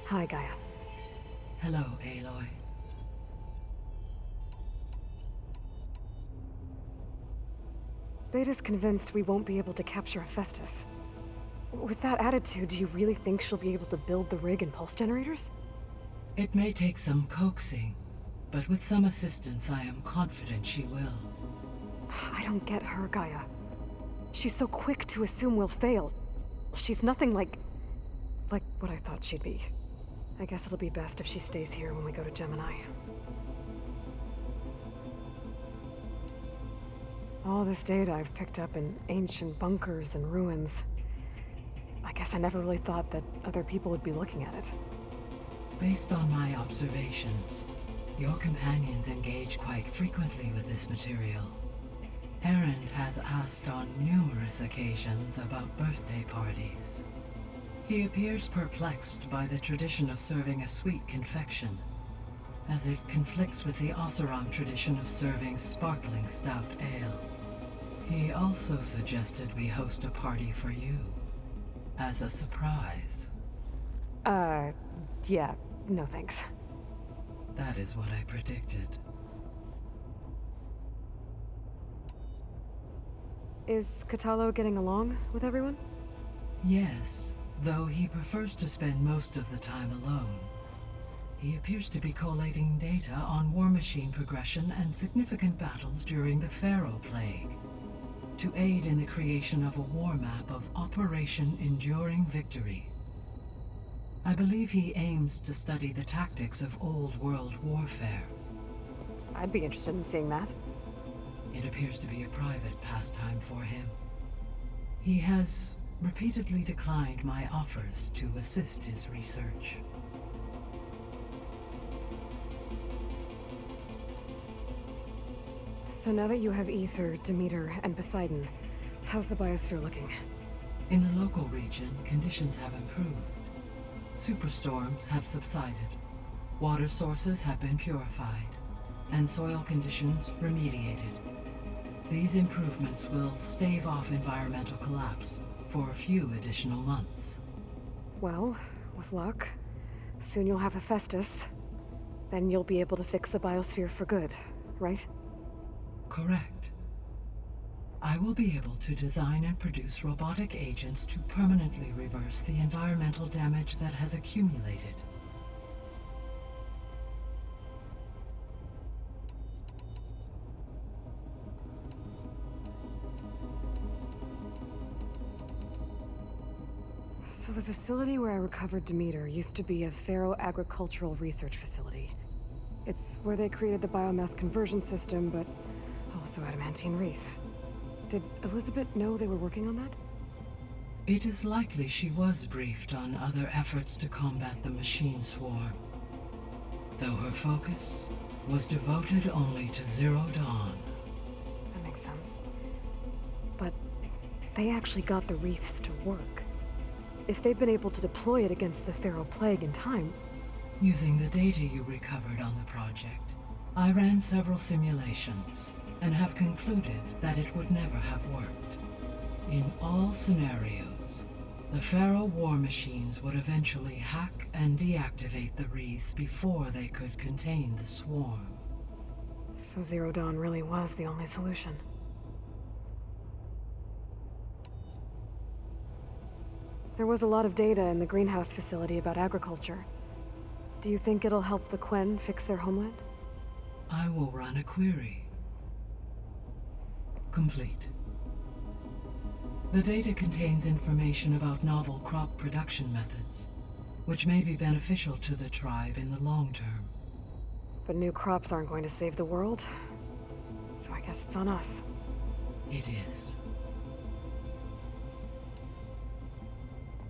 Hi, Gaia. Hello, Aloy. Beta's convinced we won't be able to capture Hephaestus. With that attitude, do you really think she'll be able to build the rig and pulse generators? It may take some coaxing, but with some assistance, I am confident she will. I don't get her, Gaia. She's so quick to assume we'll fail. She's nothing like what I thought she'd be. I guess it'll be best if she stays here when we go to Gemini. All this data I've picked up in ancient bunkers and ruins. I guess I never really thought that other people would be looking at it. Based on my observations, your companions engage quite frequently with this material. Erend has asked on numerous occasions about birthday parties. He appears perplexed by the tradition of serving a sweet confection, as it conflicts with the Oseram tradition of serving sparkling stout ale. He also suggested we host a party for you, as a surprise. Yeah, no thanks. That is what I predicted. Is Katalo getting along with everyone? Yes, though he prefers to spend most of the time alone. He appears to be collating data on war machine progression and significant battles during the Pharaoh Plague, to aid in the creation of a war map of Operation Enduring Victory. I believe he aims to study the tactics of old world warfare. I'd be interested in seeing that. It appears to be a private pastime for him. He has repeatedly declined my offers to assist his research. So now that you have Ether, Demeter, and Poseidon, how's the biosphere looking? In the local region, conditions have improved. Superstorms have subsided. Water sources have been purified, and soil conditions remediated. These improvements will stave off environmental collapse for a few additional months. Well, with luck, soon you'll have Hephaestus. Then you'll be able to fix the biosphere for good, right? Correct. I will be able to design and produce robotic agents to permanently reverse the environmental damage that has accumulated. So the facility where I recovered Demeter used to be a Pharaoh agricultural research facility. It's where they created the biomass conversion system, but also adamantine wreath. Did Elizabeth know they were working on that? It is likely she was briefed on other efforts to combat the machine swarm, though her focus was devoted only to Zero Dawn. That makes sense. But they actually got the wreaths to work. If they've been able to deploy it against the Pharaoh Plague in time... Using the data you recovered on the project, I ran several simulations and have concluded that it would never have worked. In all scenarios, the Pharaoh war machines would eventually hack and deactivate the wreaths before they could contain the swarm. So Zero Dawn really was the only solution. There was a lot of data in the greenhouse facility about agriculture. Do you think it'll help the Quen fix their homeland? I will run a query. Complete. The data contains information about novel crop production methods, which may be beneficial to the tribe in the long term. But new crops aren't going to save the world, so I guess it's on us. It is.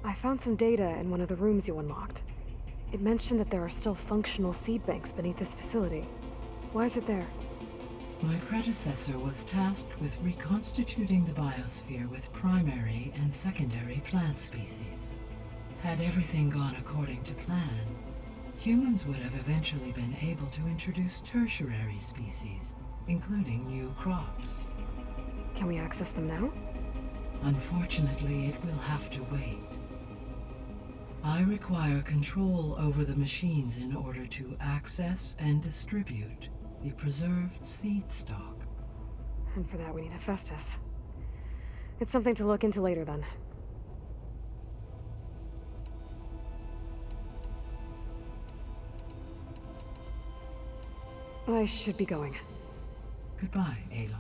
I found some data in one of the rooms you unlocked. It mentioned that there are still functional seed banks beneath this facility. Why is it there? My predecessor was tasked with reconstituting the biosphere with primary and secondary plant species. Had everything gone according to plan, humans would have eventually been able to introduce tertiary species, including new crops. Can we access them now? Unfortunately, it will have to wait. I require control over the machines in order to access and distribute the preserved seed stock. And for that we need Hephaestus. It's something to look into later then. I should be going. Goodbye, Aloy.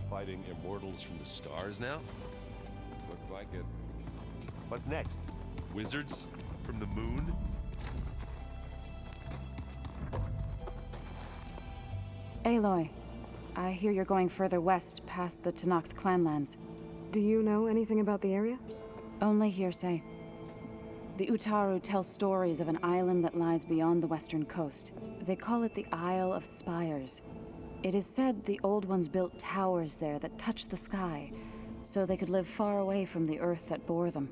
Fighting immortals from the stars now? Looks like it. What's next? Wizards from the moon? Aloy, I hear you're going further west past the Tenakth clanlands. Do you know anything about the area? Only hearsay. The Utaru tell stories of an island that lies beyond the western coast. They call it the Isle of Spires. It is said the Old Ones built towers there that touched the sky, so they could live far away from the earth that bore them.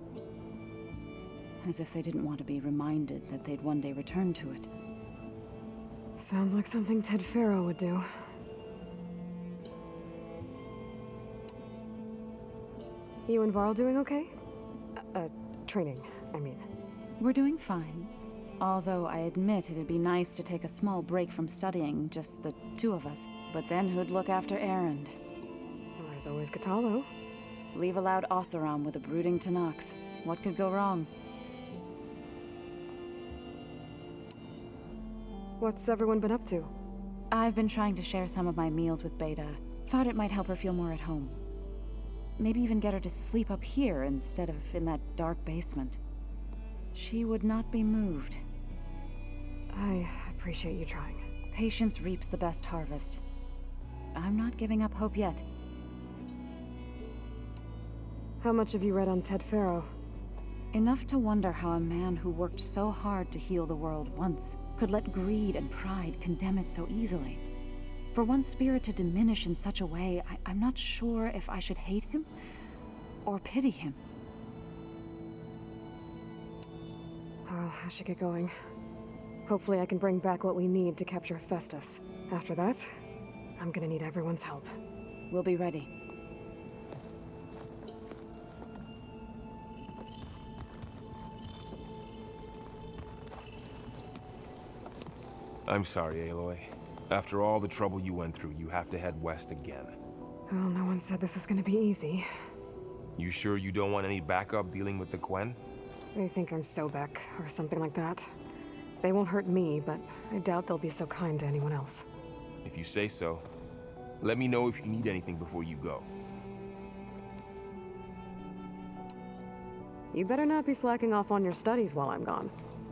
As if they didn't want to be reminded that they'd one day return to it. Sounds like something Ted Faro would do. You and Varl doing okay? Training, I mean. We're doing fine. Although I admit it'd be nice to take a small break from studying, just the two of us. But then who'd look after Erend? Well, there's always Katalo. Leave a loud Oseram with a brooding Tenakth. What could go wrong? What's everyone been up to? I've been trying to share some of my meals with Beta. Thought it might help her feel more at home. Maybe even get her to sleep up here instead of in that dark basement. She would not be moved. I appreciate you trying. Patience reaps the best harvest. I'm not giving up hope yet. How much have you read on Ted Faro? Enough to wonder how a man who worked so hard to heal the world once could let greed and pride condemn it so easily. For one spirit to diminish in such a way, I'm not sure if I should hate him or pity him. Well, I should get going. Hopefully I can bring back what we need to capture Hephaestus. After that, I'm gonna need everyone's help. We'll be ready. I'm sorry, Aloy. After all the trouble you went through, you have to head west again. Well, no one said this was gonna be easy. You sure you don't want any backup dealing with the Quen? They think I'm Sobek, or something like that. They won't hurt me, but I doubt they'll be so kind to anyone else. If you say so. Let me know if you need anything before you go. You better not be slacking off on your studies while I'm gone.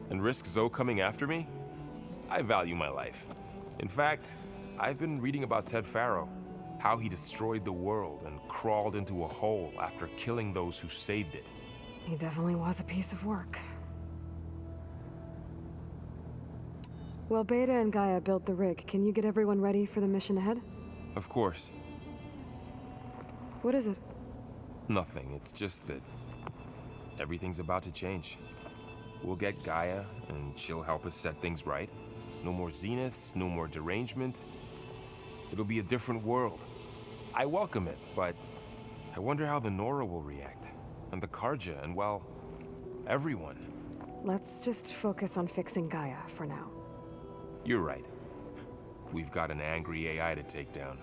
And risk Zoe coming after me? I value my life. In fact, I've been reading about Ted Faro. How he destroyed the world and crawled into a hole after killing those who saved it. He definitely was a piece of work. Well, Beta and Gaia built the rig. Can you get everyone ready for the mission ahead? Of course. What is it? Nothing. It's just that everything's about to change. We'll get Gaia, and she'll help us set things right. No more zeniths, no more derangement. It'll be a different world. I welcome it, but I wonder how the Nora will react. And the Karja, and well, everyone. Let's just focus on fixing Gaia for now. You're right. We've got an angry AI to take down.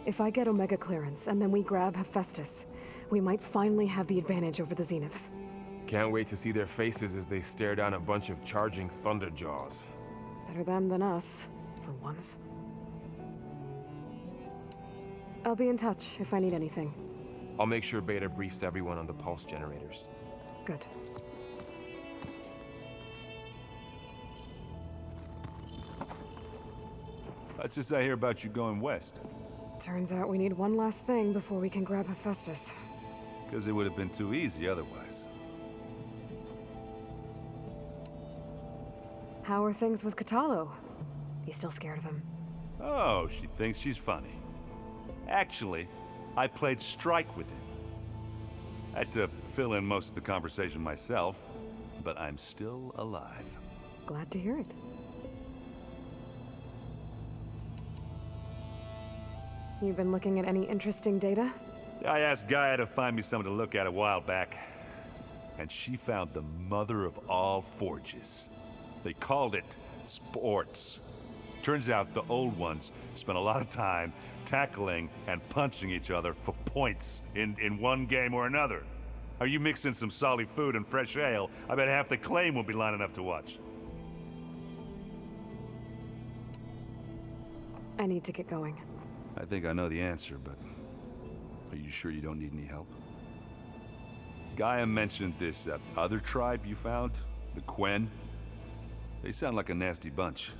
If I get Omega clearance, and then we grab Hephaestus, we might finally have the advantage over the Zeniths. Can't wait to see their faces as they stare down a bunch of charging Thunderjaws. Better them than us, for once. I'll be in touch if I need anything. I'll make sure Beta briefs everyone on the pulse generators. Good. What's this I hear about you going west? Turns out we need one last thing before we can grab Hephaestus. Because it would have been too easy otherwise. How are things with Katalo? You still scared of him? Oh, she thinks she's funny. Actually, I played strike with him. I had to fill in most of the conversation myself, but I'm still alive. Glad to hear it. You've been looking at any interesting data? I asked Gaia to find me something to look at a while back, and she found the mother of all forges. They called it sports. Turns out the old ones spent a lot of time tackling and punching each other for points in one game or another. Are you mixing some solid food and fresh ale? I bet half the claim will be lining up to watch. I need to get going. I think I know the answer, but are you sure you don't need any help? Gaia mentioned this other tribe you found, the Quen. They sound like a nasty bunch.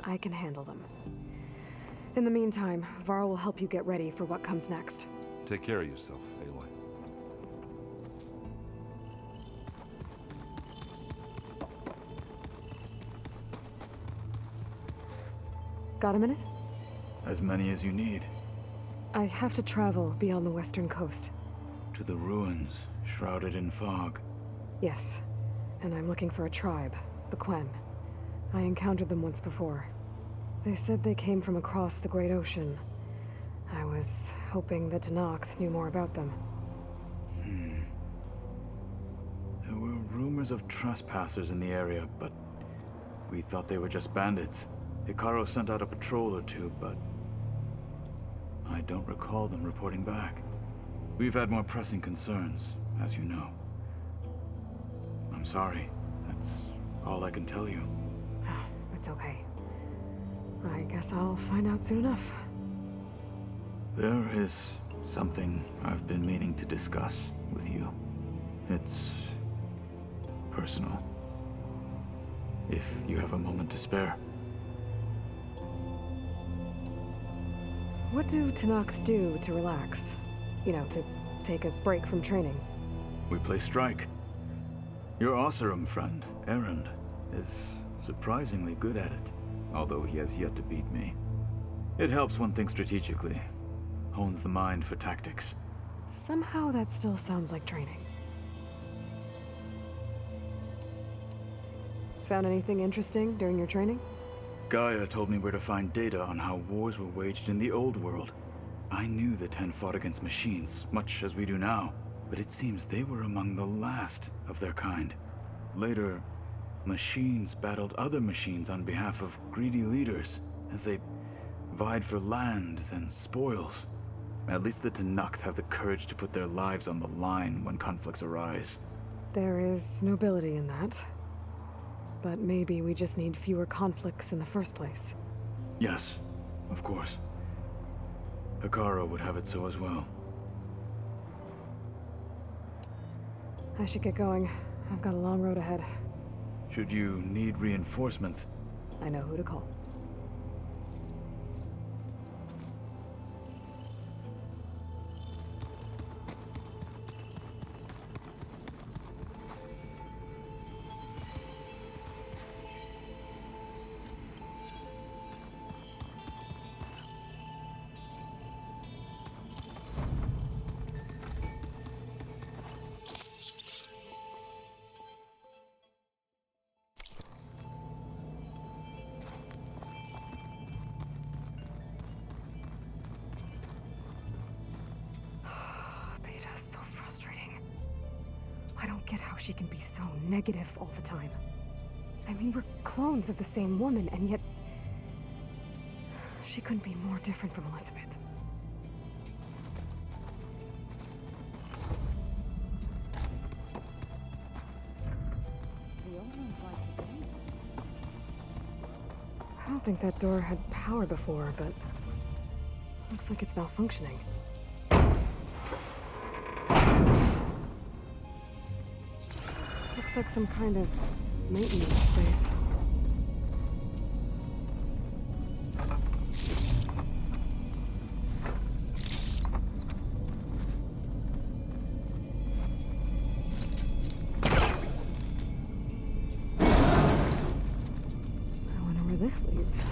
I can handle them. In the meantime, Varl will help you get ready for what comes next. Take care of yourself, Aloy. Got a minute? As many as you need. I have to travel beyond the western coast. To the ruins, shrouded in fog. Yes, and I'm looking for a tribe, the Quen. I encountered them once before. They said they came from across the Great Ocean. I was hoping that Tenakth knew more about them. There were rumors of trespassers in the area, but we thought they were just bandits. Hikaru sent out a patrol or two, but I don't recall them reporting back. We've had more pressing concerns, as you know. I'm sorry. That's all I can tell you. It's okay. I guess I'll find out soon enough. There is something I've been meaning to discuss with you. It's personal. If you have a moment to spare. What do Tenakth do to relax? You know, to take a break from training? We play strike. Your Oseram friend, Erend, is surprisingly good at it, although he has yet to beat me. It helps one think strategically, hones the mind for tactics. Somehow that still sounds like training. Found anything interesting during your training? Gaia told me where to find data on how wars were waged in the old world. I knew the Ten fought against machines, much as we do now, but it seems they were among the last of their kind. Later, machines battled other machines on behalf of greedy leaders, as they vied for lands and spoils. At least the Tenakth have the courage to put their lives on the line when conflicts arise. There is nobility in that. But maybe we just need fewer conflicts in the first place. Yes, of course. Hikaru would have it so as well. I should get going. I've got a long road ahead. Should you need reinforcements, I know who to call. Beta's so frustrating. I don't get how she can be so negative all the time. I mean, we're clones of the same woman, and yet she couldn't be more different from Elizabeth. I don't think that door had power before, but looks like it's malfunctioning. like some kind of maintenance space. I wonder where this leads.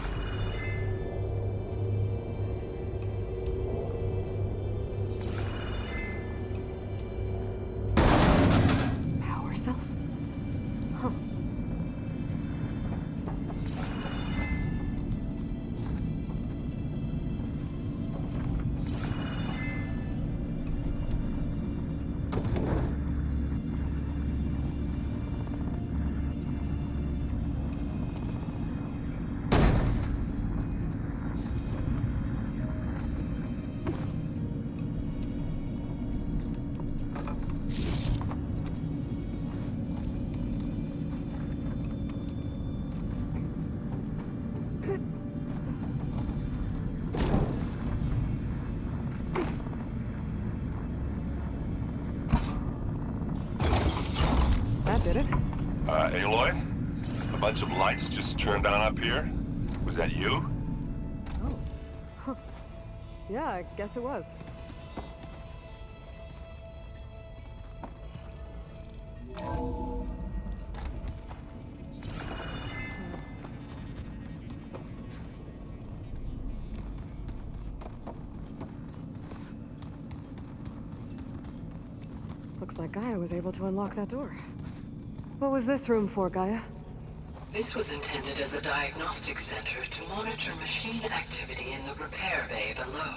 Power cells? Huh. That did it. Aloy? A bunch of lights just turned on up here? Was that you? Oh. Huh. Yeah, I guess it was. Looks like Gaia was able to unlock that door. What was this room for, Gaia? This was intended as a diagnostic center to monitor machine activity in the repair bay below.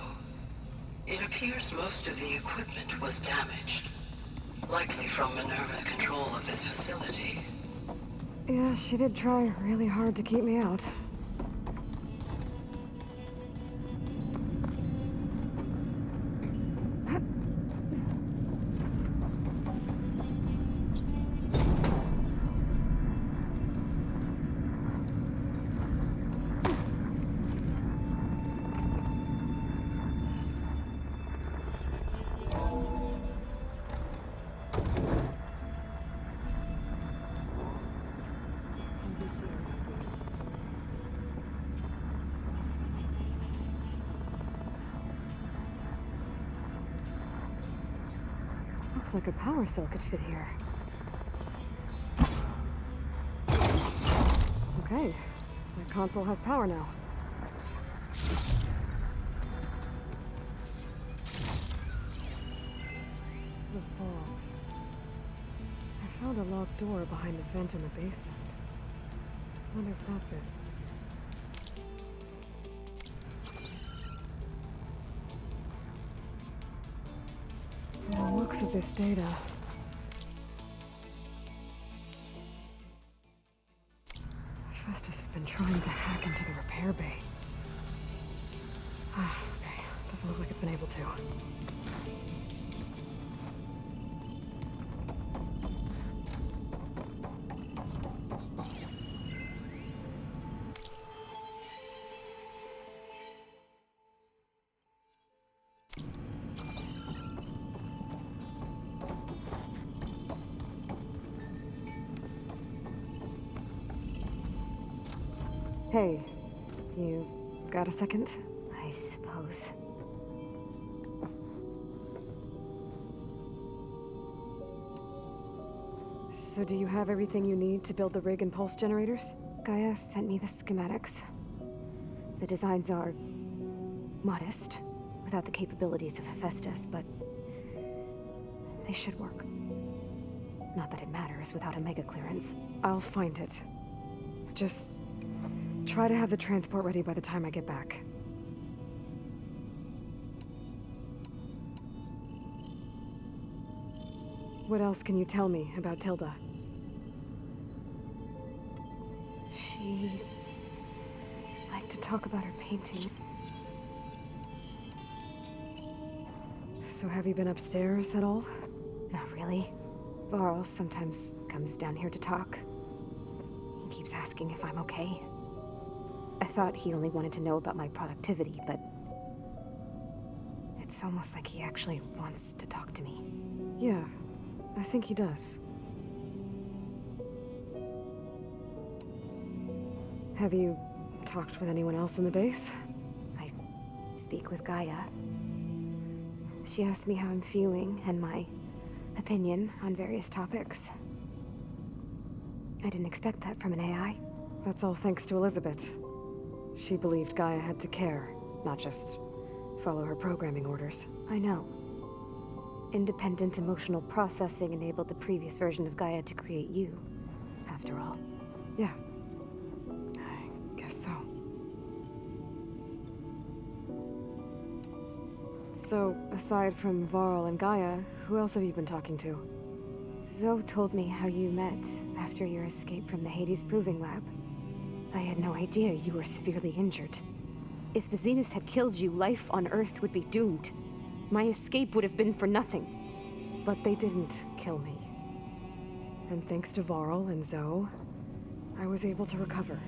It appears most of the equipment was damaged, likely from Minerva's control of this facility. Yeah, she did try really hard to keep me out. Looks like a power cell could fit here. Okay, my console has power now. The vault. I found a locked door behind the vent in the basement. Wonder if that's it. From the looks of this data, Festus has been trying to hack into the repair bay. Ah, okay. Doesn't look like it's been able to. Hey, you got a second? I suppose. So do you have everything you need to build the rig and pulse generators? Gaia sent me the schematics. The designs are modest, without the capabilities of Hephaestus, but they should work. Not that it matters without a mega clearance. I'll find it. Just try to have the transport ready by the time I get back. What else can you tell me about Tilda? She liked to talk about her painting. So have you been upstairs at all? Not really. Varl sometimes comes down here to talk. He keeps asking if I'm okay. I thought he only wanted to know about my productivity, but it's almost like he actually wants to talk to me. Yeah, I think he does. Have you talked with anyone else in the base? I speak with Gaia. She asks me how I'm feeling and my opinion on various topics. I didn't expect that from an AI. That's all thanks to Elizabeth. She believed Gaia had to care, not just follow her programming orders. I know. Independent emotional processing enabled the previous version of Gaia to create you, after all. Yeah. I guess so. So, aside from Varl and Gaia, who else have you been talking to? Zoe told me how you met after your escape from the Hades Proving Lab. I had no idea you were severely injured. If the Zeniths had killed you, life on Earth would be doomed. My escape would have been for nothing. But they didn't kill me. And thanks to Varl and Zoe, I was able to recover.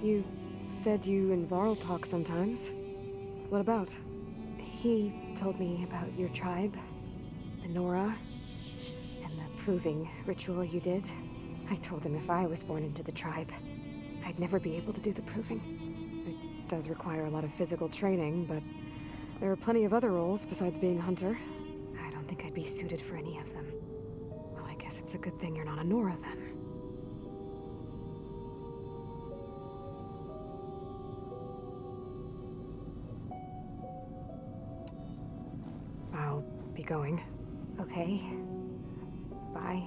You said you and Varl talk sometimes. What about? He told me about your tribe, the Nora, and the proving ritual you did. I told him if I was born into the tribe, I'd never be able to do the proving. It does require a lot of physical training, but there are plenty of other roles besides being a hunter. I don't think I'd be suited for any of them. Well, I guess it's a good thing you're not a Nora then. I'll be going. Okay. Bye.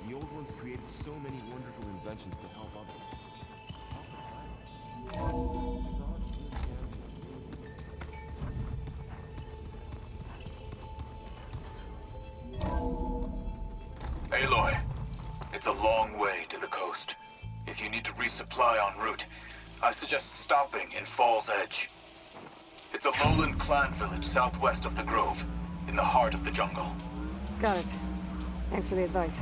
The old ones created so many wonderful inventions to help others. Aloy, it's a long way to the coast. If you need to resupply en route, I suggest stopping in Fall's Edge. It's a lowland clan village southwest of the Grove, in the heart of the jungle. Got it. Thanks for the advice.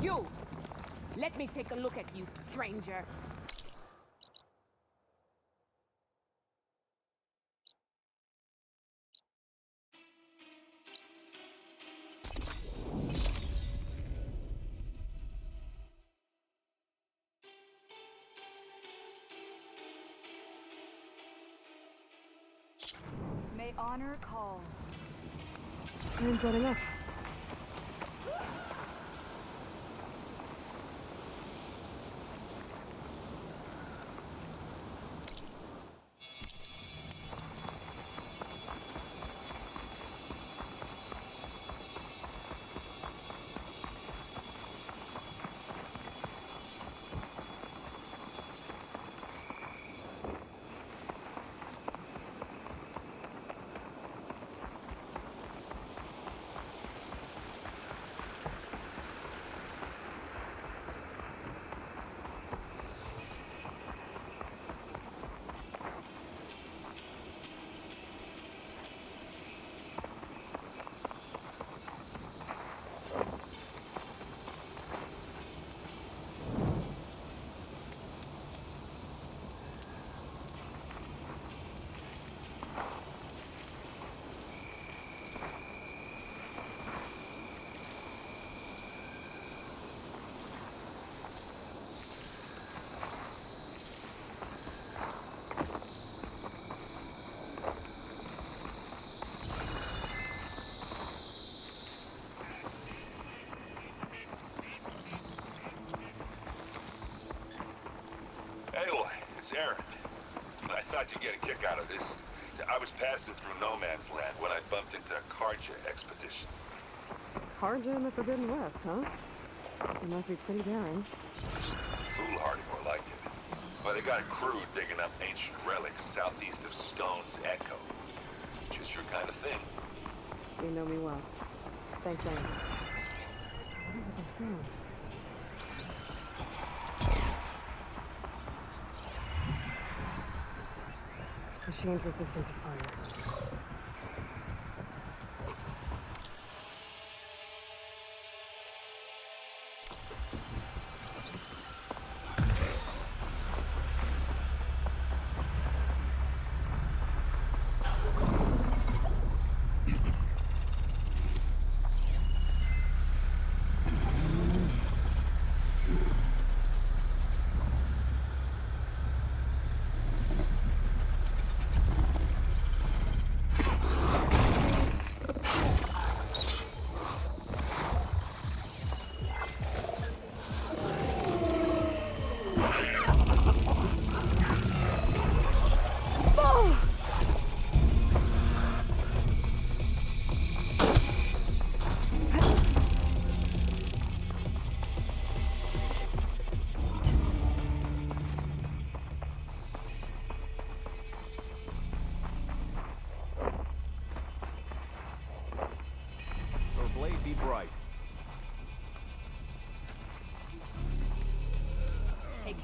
You! Let me take a look at you, stranger. May honor call. Time's letting up. Aaron, I thought you'd get a kick out of this. I was passing through no man's land when I bumped into a Karja expedition. Karja in the Forbidden West, huh? You must be pretty daring. Foolhardy, more like it. Well, they got a crew digging up ancient relics southeast of Stone's Echo. Just your kind of thing. You know me well. Thanks, Aaron. What did they sound? Machine's resistant to fire.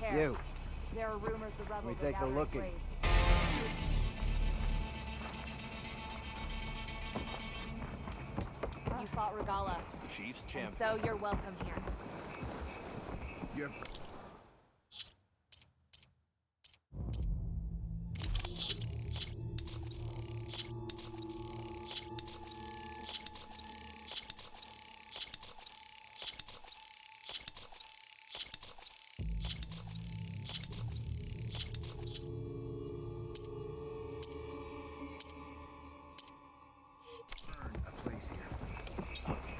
care. You. There are rumors the rebels Let me are take a gathering look at- raids. You fought Regala, The Chief's and champion. so you're welcome here. You're... a place here.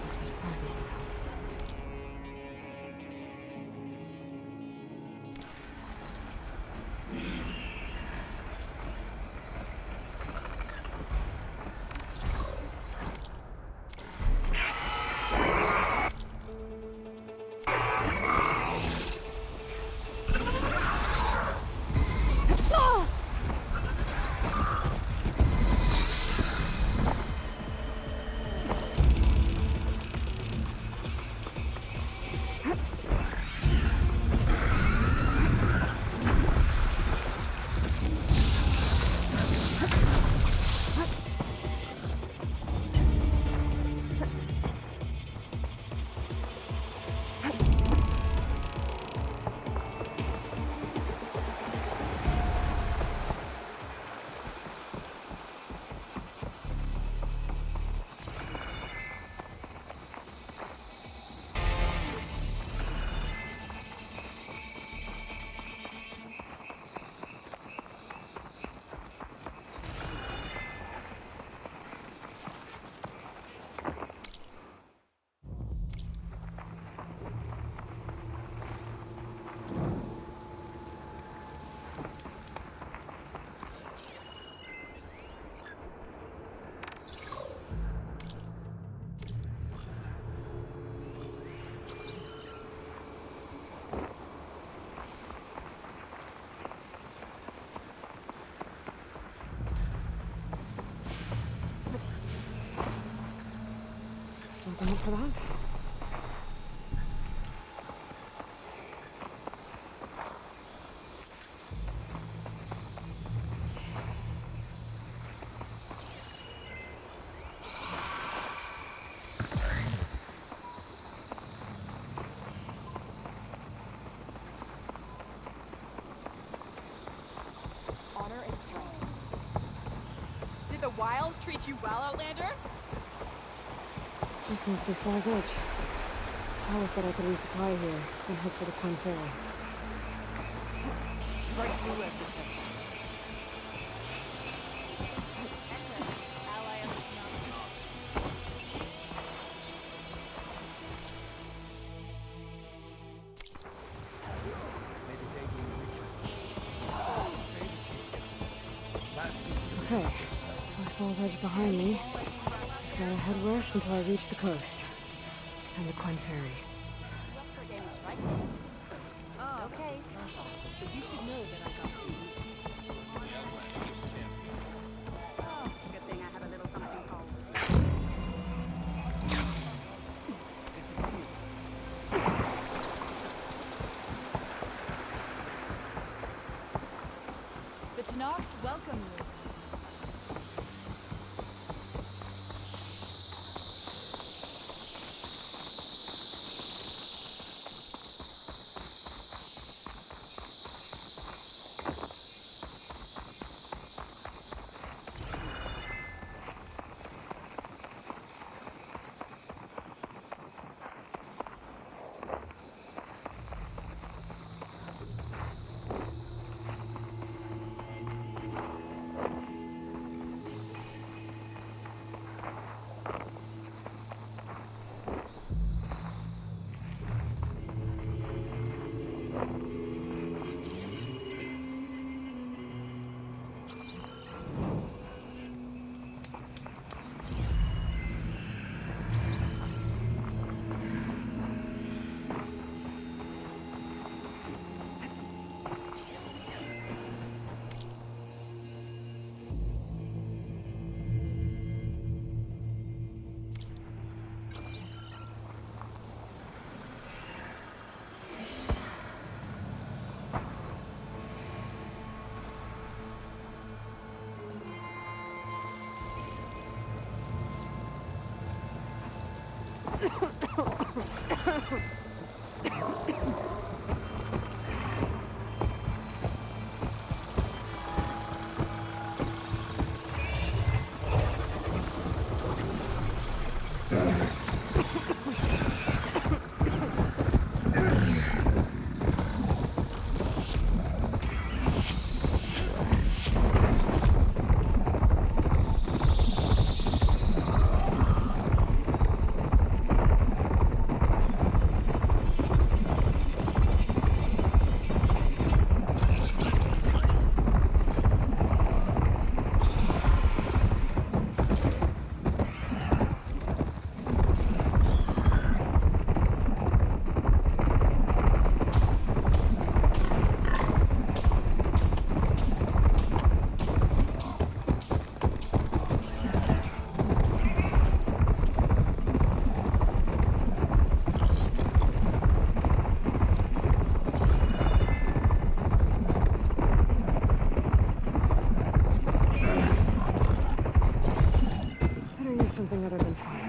Looks like plasma around. Something up for that? Honor and strength. Did the wilds treat you well, Outlander? This must be Fly's Edge. Tyler said I could resupply here and head for the Quinn Ferry. Right through everything. Ally of the town. Okay, with Fall's Edge behind me, just gotta head west until I reach the coast. And the Quinn Ferry. Oh, okay. But you should know that I got some weaknesses. Oh, good thing I have a little something called. The Tenarth welcome you. Something other than fire.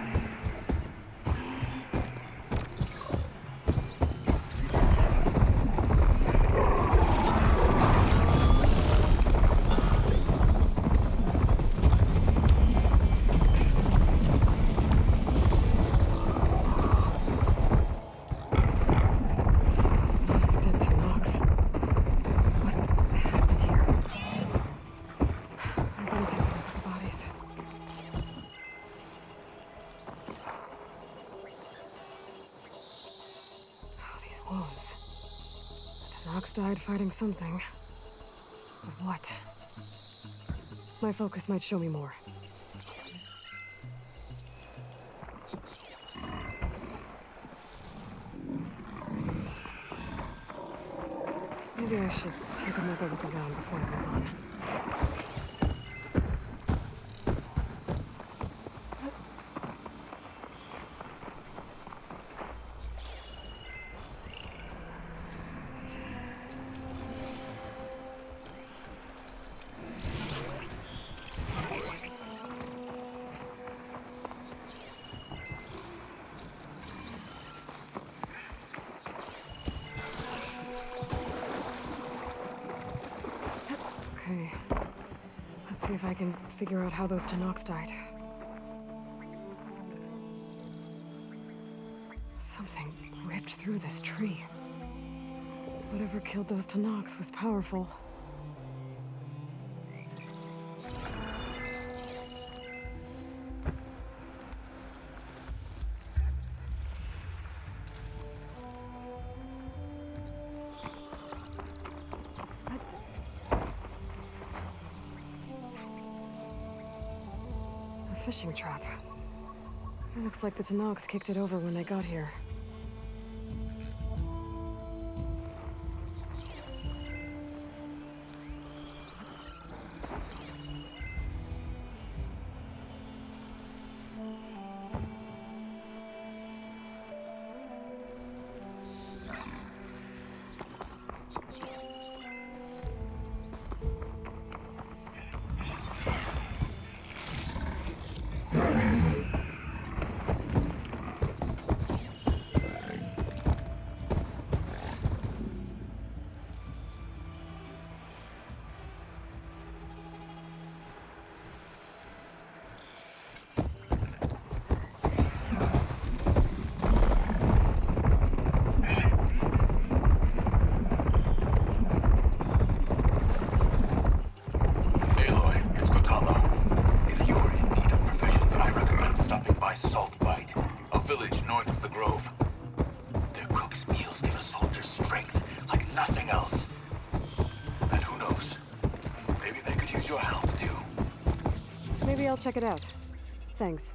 Dead Tenarth. What happened here? I'm gonna take a look at the bodies. Wounds. The Tenarth died fighting something. But what? My focus might show me more. Maybe I should take another look around before I move on. Okay. Let's see if I can figure out how those Tenarth died. Something ripped through this tree. Whatever killed those Tenarth was powerful. Fishing trap. It looks like the Tenarth kicked it over when they got here. use your help too. Maybe I'll check it out. Thanks.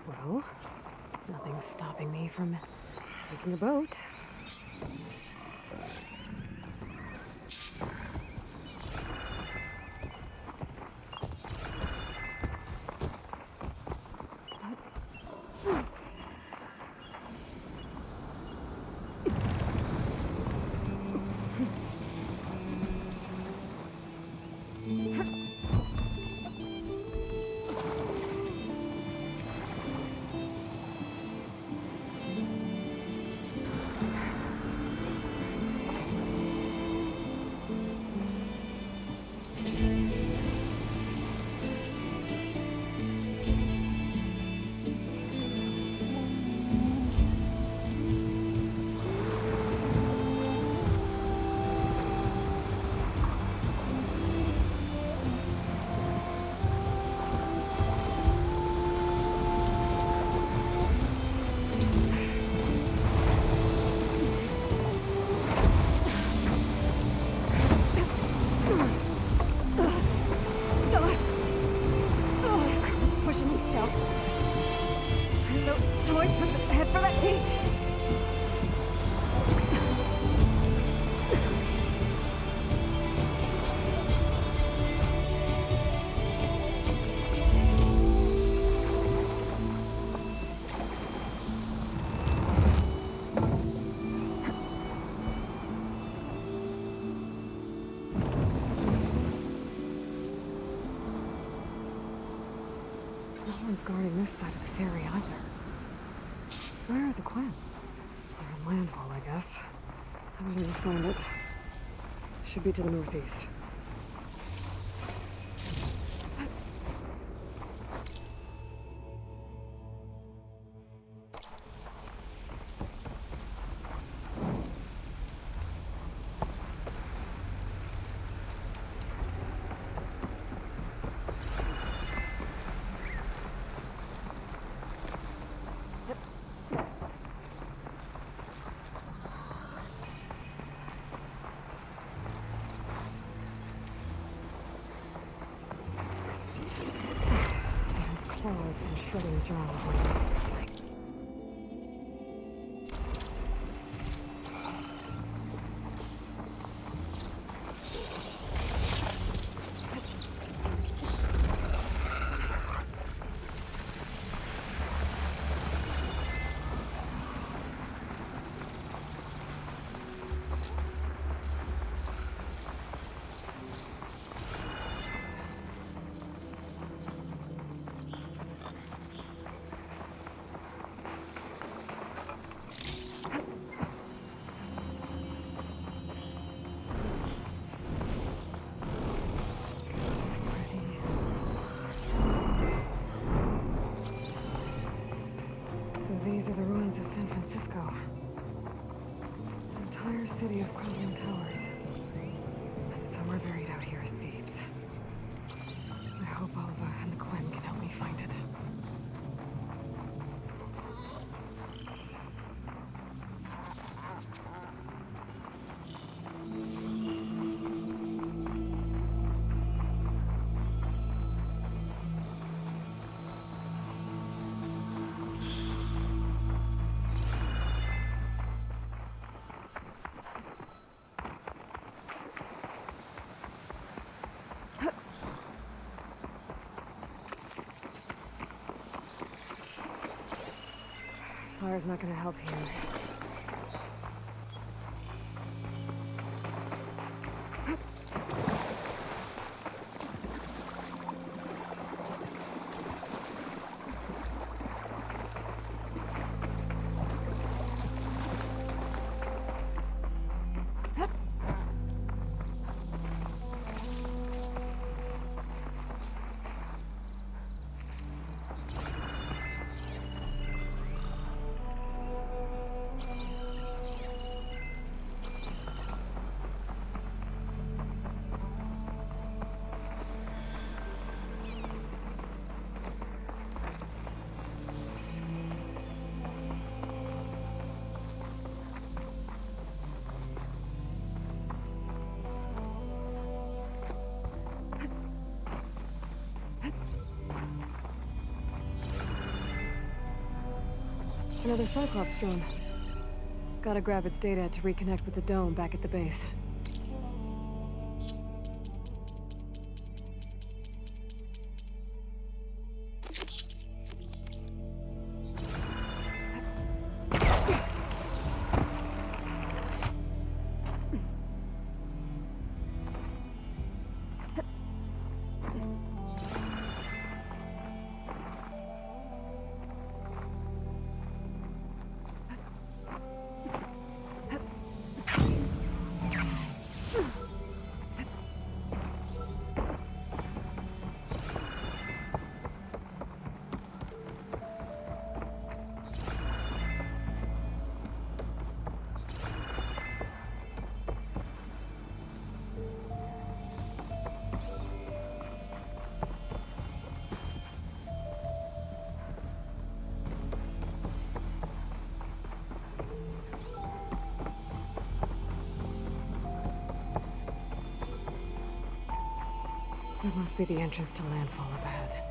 Well, nothing's stopping me from taking a boat. There's no choice but to head for that beach. No one's guarding this side of the ferry either. Where are the Quen? They're on landfall, I guess. I didn't find it. Should be to the northeast. Claws and shredding jaws were These are the ruins of San Francisco. An entire city of crumbling towers. And somewhere buried out here is Thebes. I hope Alva and the Quinn can help me find it. Fire's not gonna help here. Another Cyclops drone. Gotta grab its data to reconnect with the dome back at the base. That must be the entrance to landfall up ahead.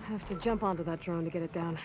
Have to jump onto that drone to get it down.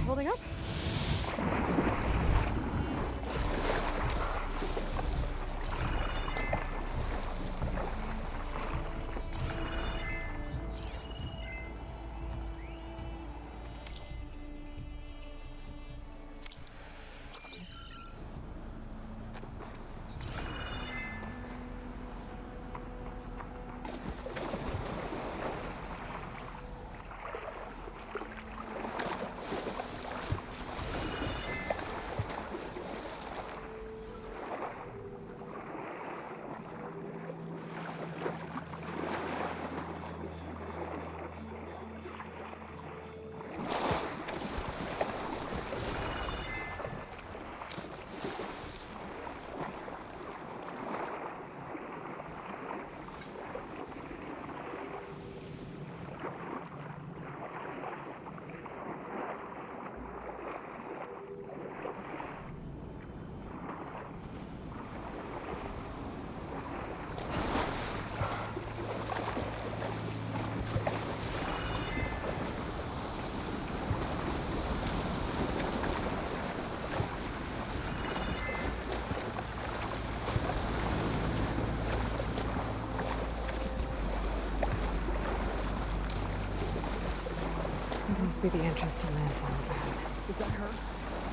holding up? It must be the entrance to landfall up ahead. Is that her?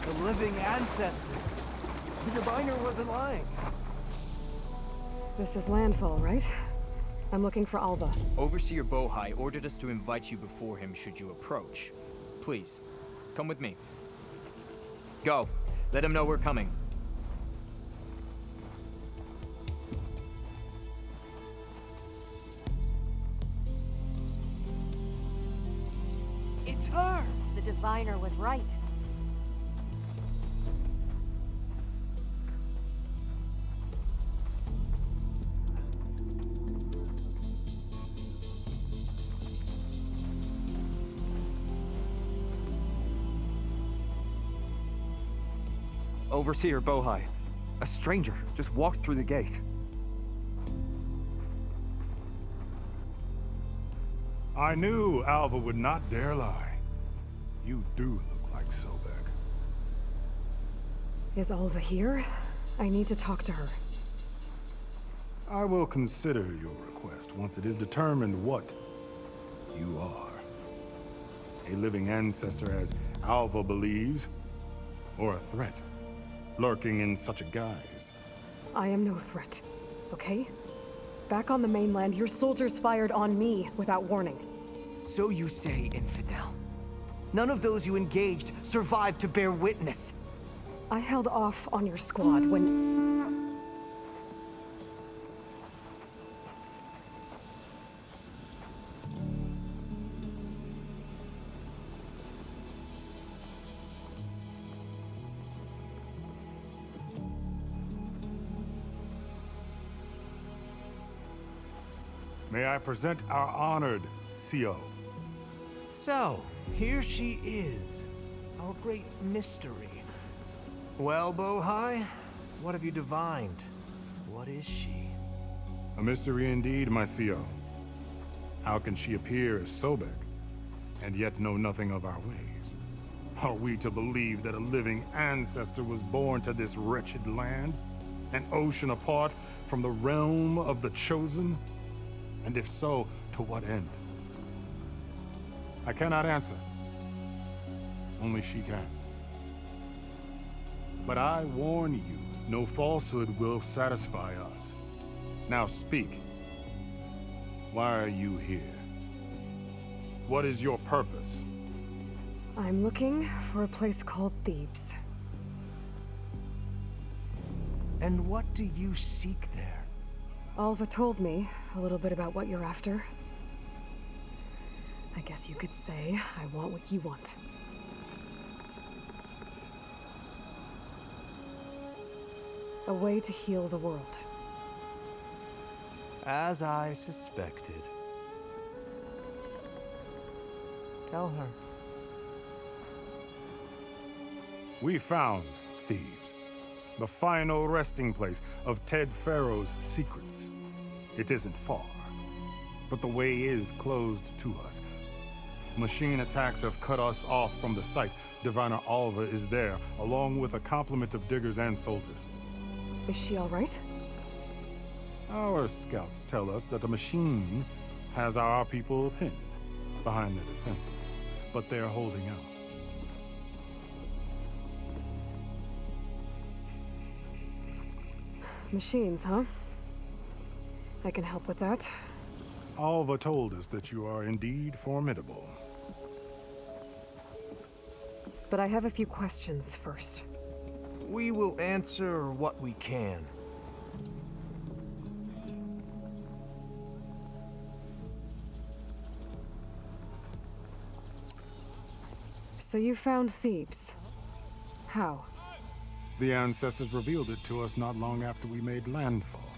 The living ancestor. The diviner wasn't lying. This is landfall, right? I'm looking for Alva. Overseer Bohai ordered us to invite you before him should you approach. Please, come with me. Go. Let him know we're coming. It's her! The diviner was right. Overseer Bohai. A stranger just walked through the gate. I knew Alva would not dare lie. You do look like Sobek. Is Alva here? I need to talk to her. I will consider your request once it is determined what you are. A living ancestor, as Alva believes, or a threat, lurking in such a guise. I am no threat, okay? Back on the mainland, your soldiers fired on me without warning. So you say, infidel. None of those you engaged survived to bear witness. I held off on your squad when... May I present our honored CO. So, here she is, our great mystery. Well, Bohai, what have you divined? What is she? A mystery indeed, my CO. How can she appear as Sobek, and yet know nothing of our ways? Are we to believe that a living ancestor was born to this wretched land? An ocean apart from the realm of the Chosen? And if so, to what end? I cannot answer. Only she can. But I warn you, no falsehood will satisfy us. Now speak. Why are you here? What is your purpose? I'm looking for a place called Thebes. And what do you seek there? Alva told me a little bit about what you're after. I guess you could say I want what you want. A way to heal the world. As I suspected. Tell her. We found Thebes, the final resting place of Ted FARO'S secrets. It isn't far, but the way is closed to us. Machine attacks have cut us off from the site. Diviner Alva is there, along with a complement of diggers and soldiers. Is she all right? Our scouts tell us that the machine has our people pinned behind their defenses, but they're holding out. Machines, huh? I can help with that. Alva told us that you are indeed formidable. But I have a few questions first. We will answer what we can. So you found Thebes. How? The ancestors revealed it to us not long after we made landfall.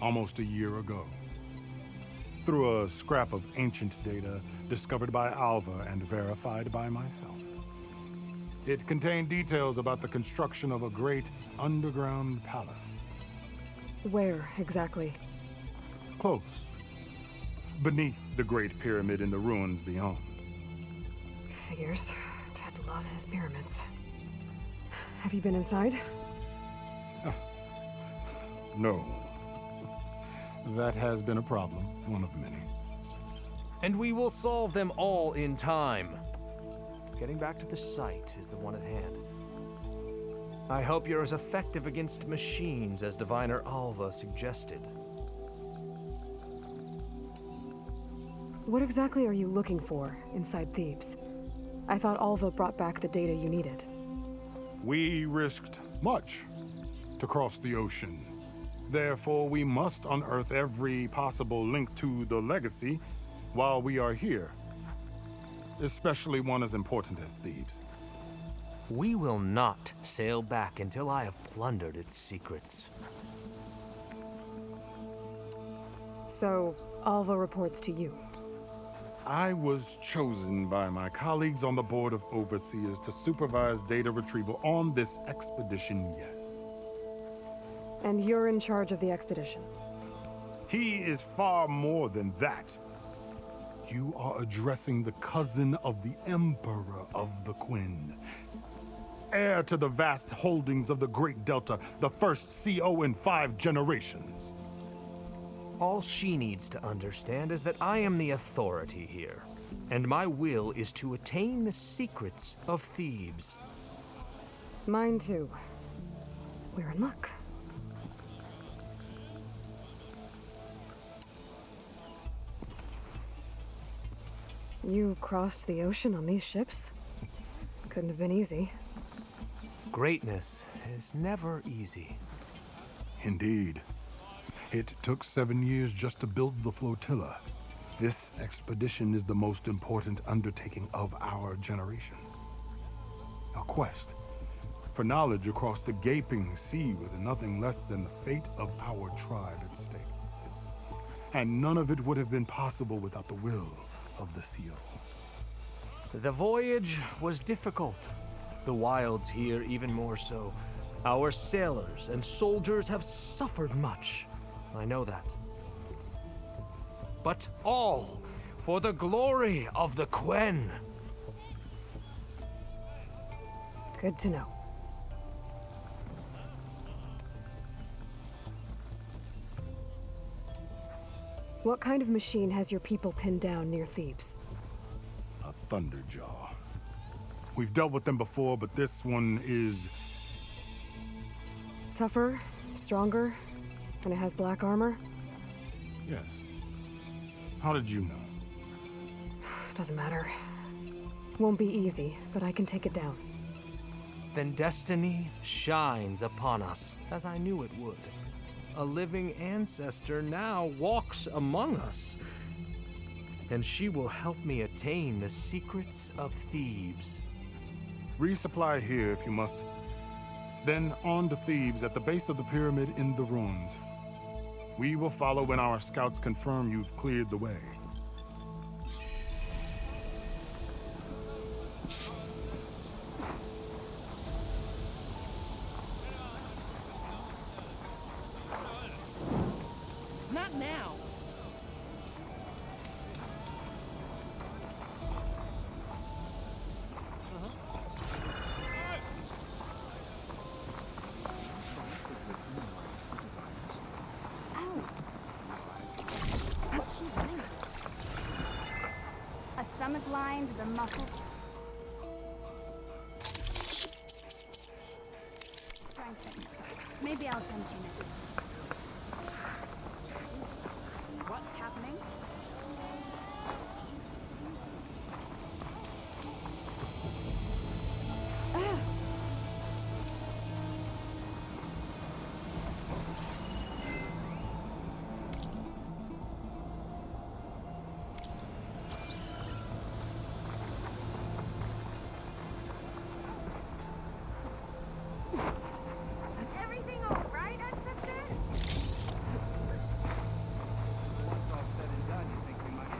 Almost a year ago. Through a scrap of ancient data discovered by Alva and verified by myself. It contained details about the construction of a great underground palace. Where, exactly? Close. Beneath the Great Pyramid in the ruins beyond. Figures. Dad loved his pyramids. Have you been inside? No. That has been a problem, one of many. And we will solve them all in time. Getting back to the site is the one at hand. I hope you're as effective against machines as Diviner Alva suggested. What exactly are you looking for inside Thebes? I thought Alva brought back the data you needed. We risked much to cross the ocean. Therefore, we must unearth every possible link to the legacy while we are here. Especially one as important as Thebes. We will not sail back until I have plundered its secrets. So, Alva reports to you. I was chosen by my colleagues on the Board of Overseers to supervise data retrieval on this expedition, yes. And you're in charge of the expedition? He is far more than that. You are addressing the cousin of the Emperor of the Quinn. Heir to the vast holdings of the Great Delta, the first CO in 5 generations. All she needs to understand is that I am the authority here, and my will is to attain the secrets of Thebes. Mine too. We're in luck. You crossed the ocean on these ships? Couldn't have been easy. Greatness is never easy. Indeed. It took 7 years just to build the flotilla. This expedition is the most important undertaking of our generation. A quest for knowledge across the gaping sea with nothing less than the fate of our tribe at stake. And none of it would have been possible without the will of the CO. The voyage was difficult. The wilds here even more so. Our sailors and soldiers have suffered much. I know that. But all for the glory of the Quen. Good to know. What kind of machine has your people pinned down near Thebes? A Thunderjaw. We've dealt with them before, but this one is... Tougher? Stronger? And it has black armor? Yes. How did you know? Doesn't matter. Won't be easy, but I can take it down. Then destiny shines upon us, as I knew it would. A living ancestor now walks among us. And she will help me attain the secrets of Thebes. Resupply here if you must. Then on to Thebes at the base of the pyramid in the ruins. We will follow when our scouts confirm you've cleared the way. Not now. mind is a muscle. Strengthen. Maybe I'll tempt you next time. What's happening? Everything all right, ancestor? Once all said and done, you think we might...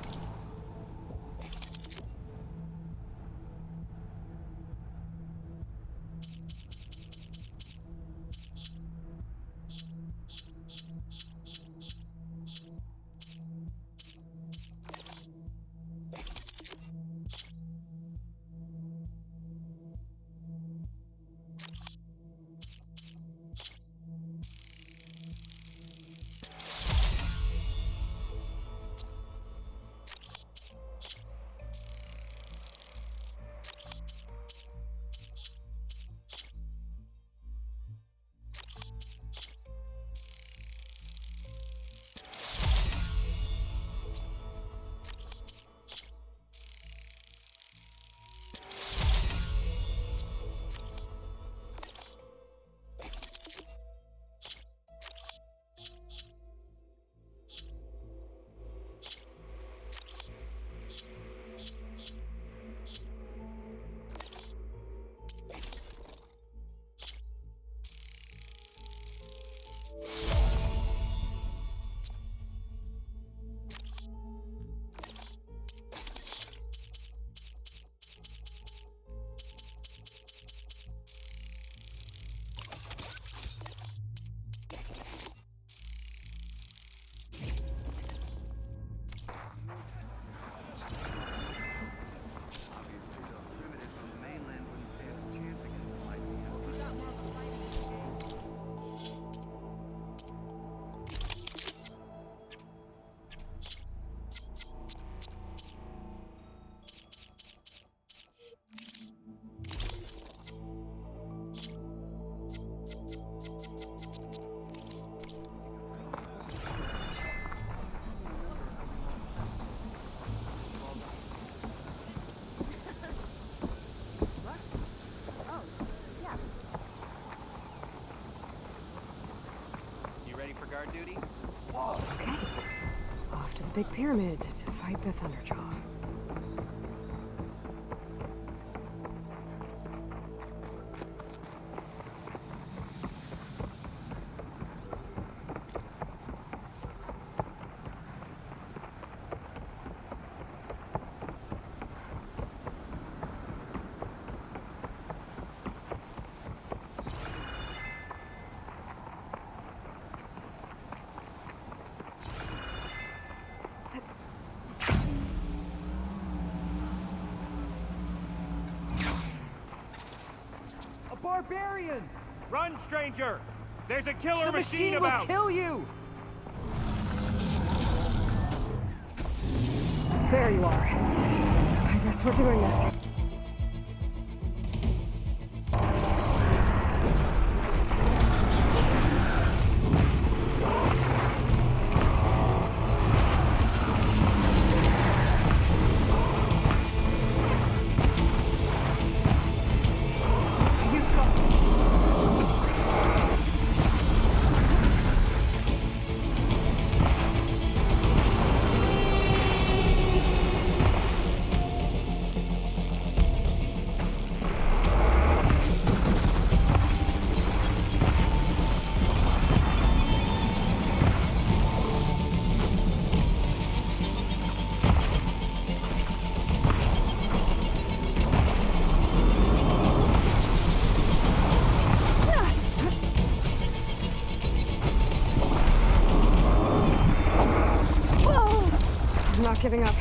guard duty? Okay. Off to the big pyramid to fight the Thunderjaw. Barbarian! Run, stranger! There's a killer the machine will about! Kill you! There you are. I guess we're doing this. Not giving up.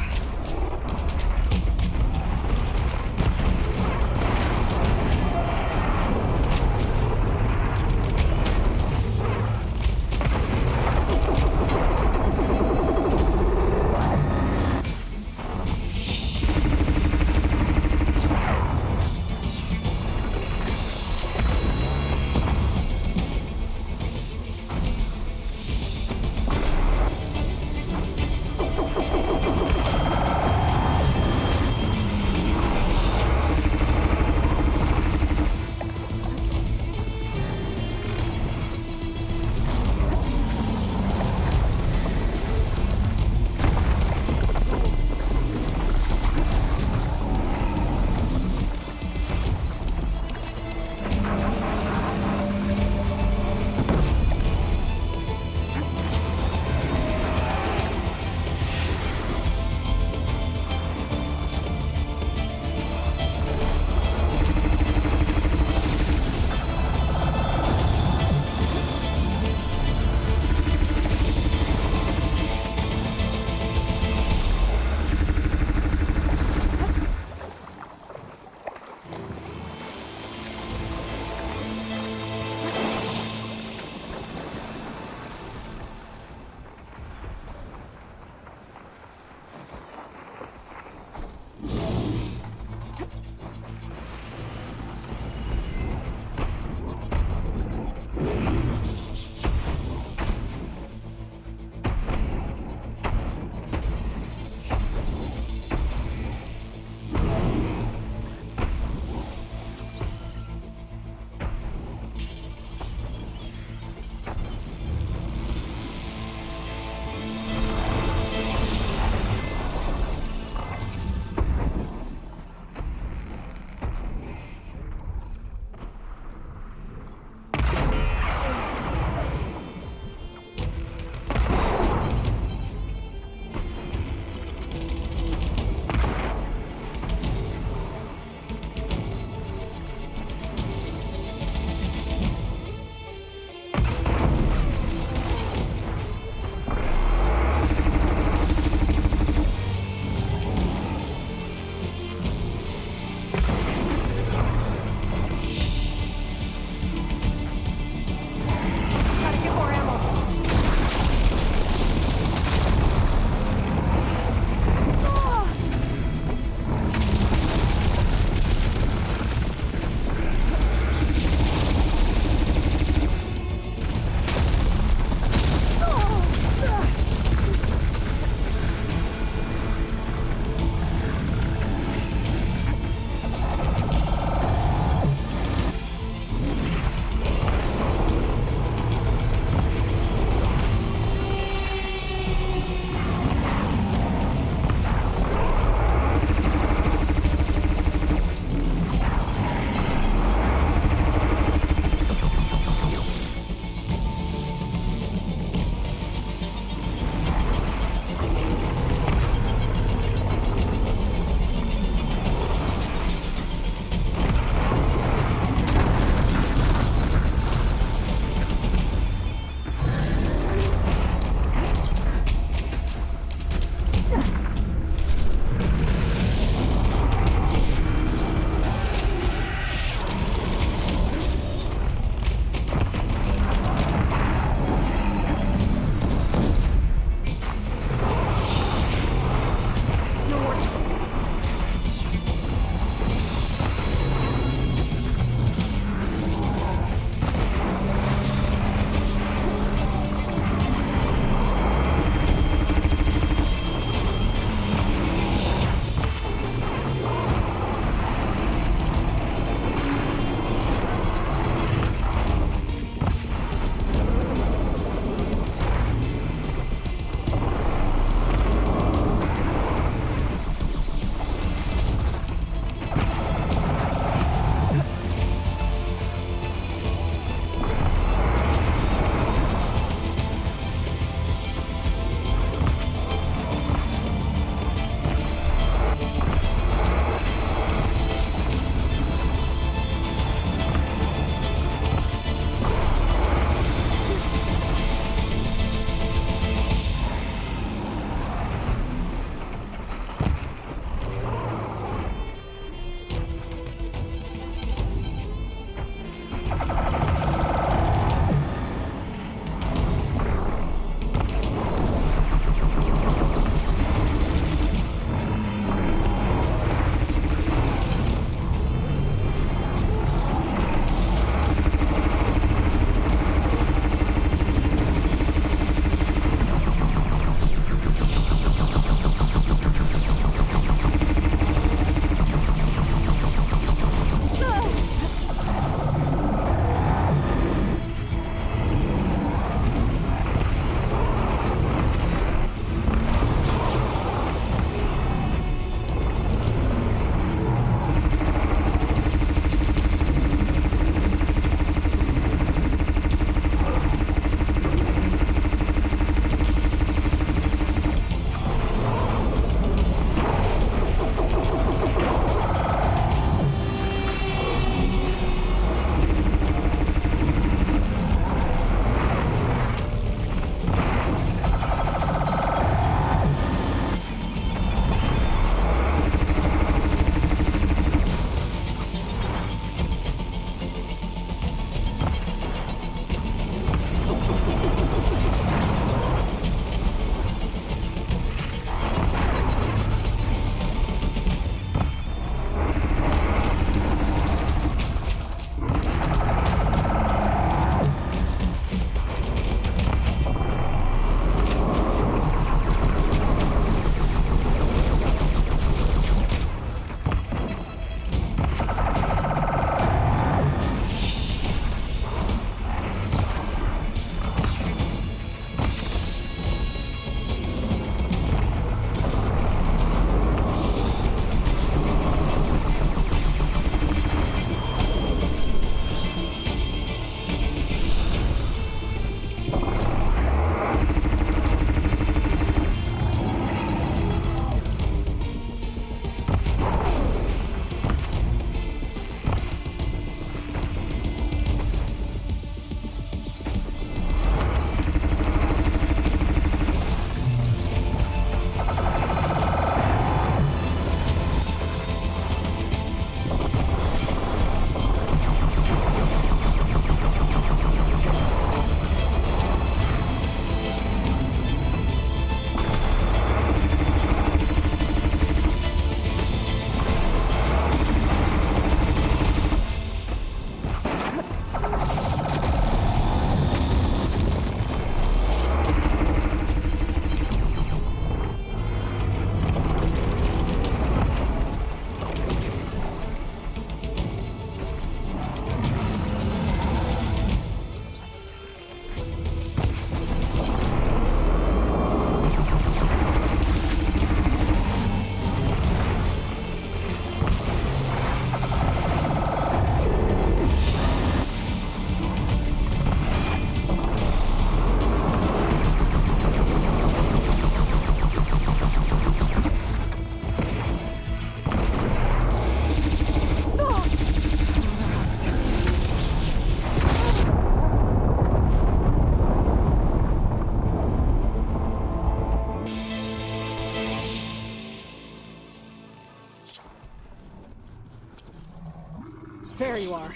there you are.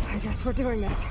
I guess we're doing this.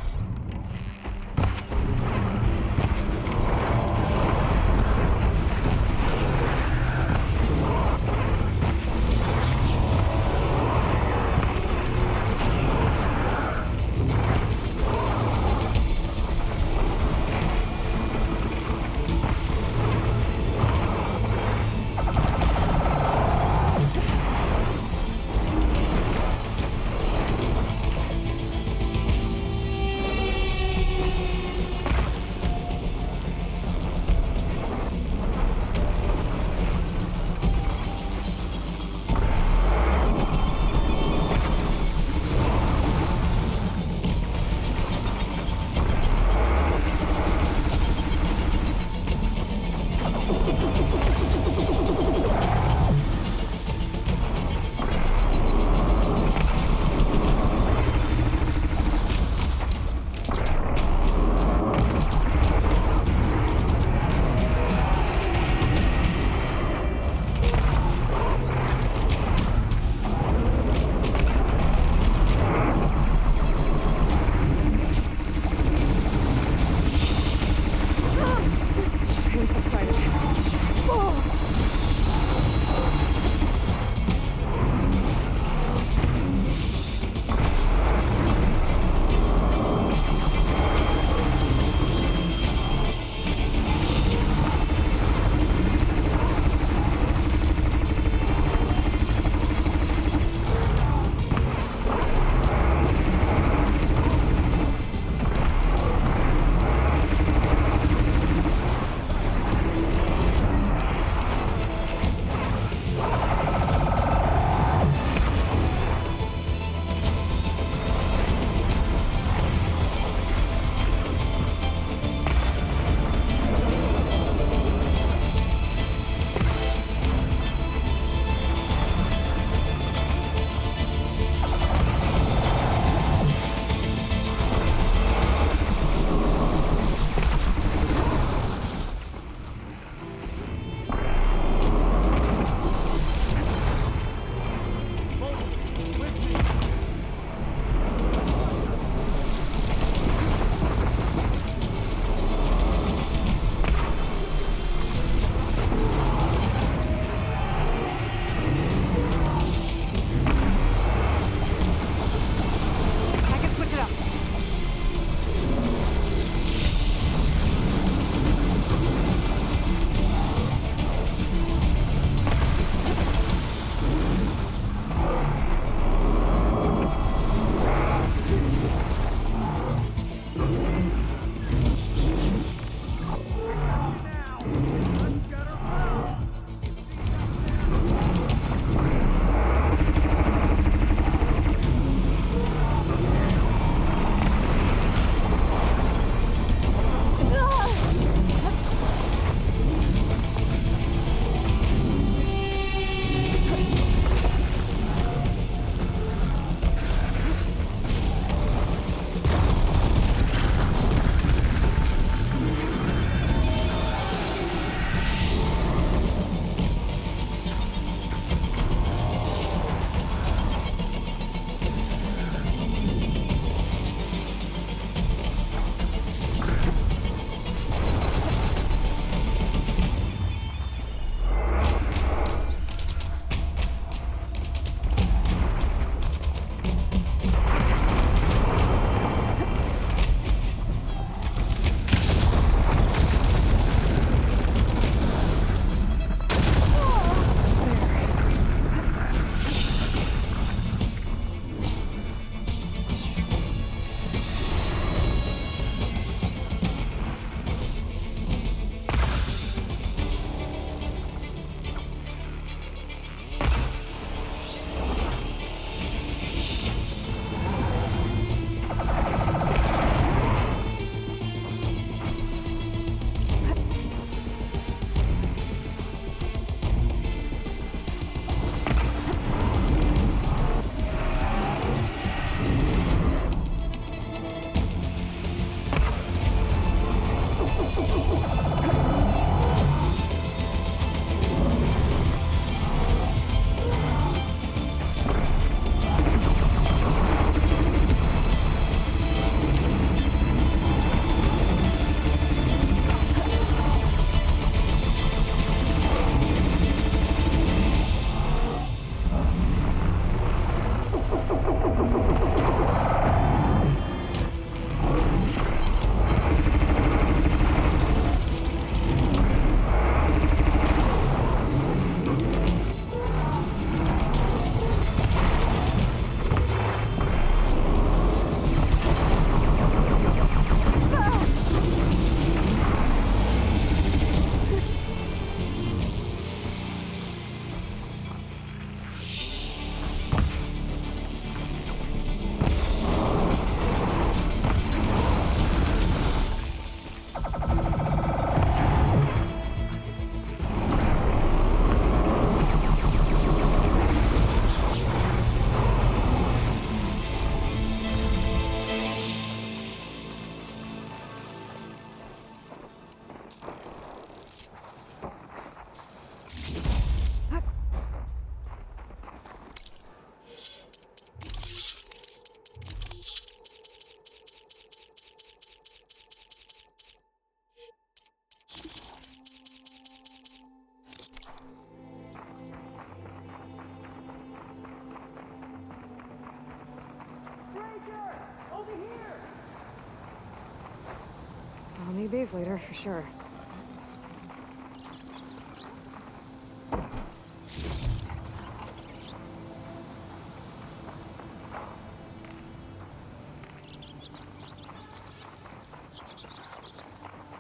need these later, for sure.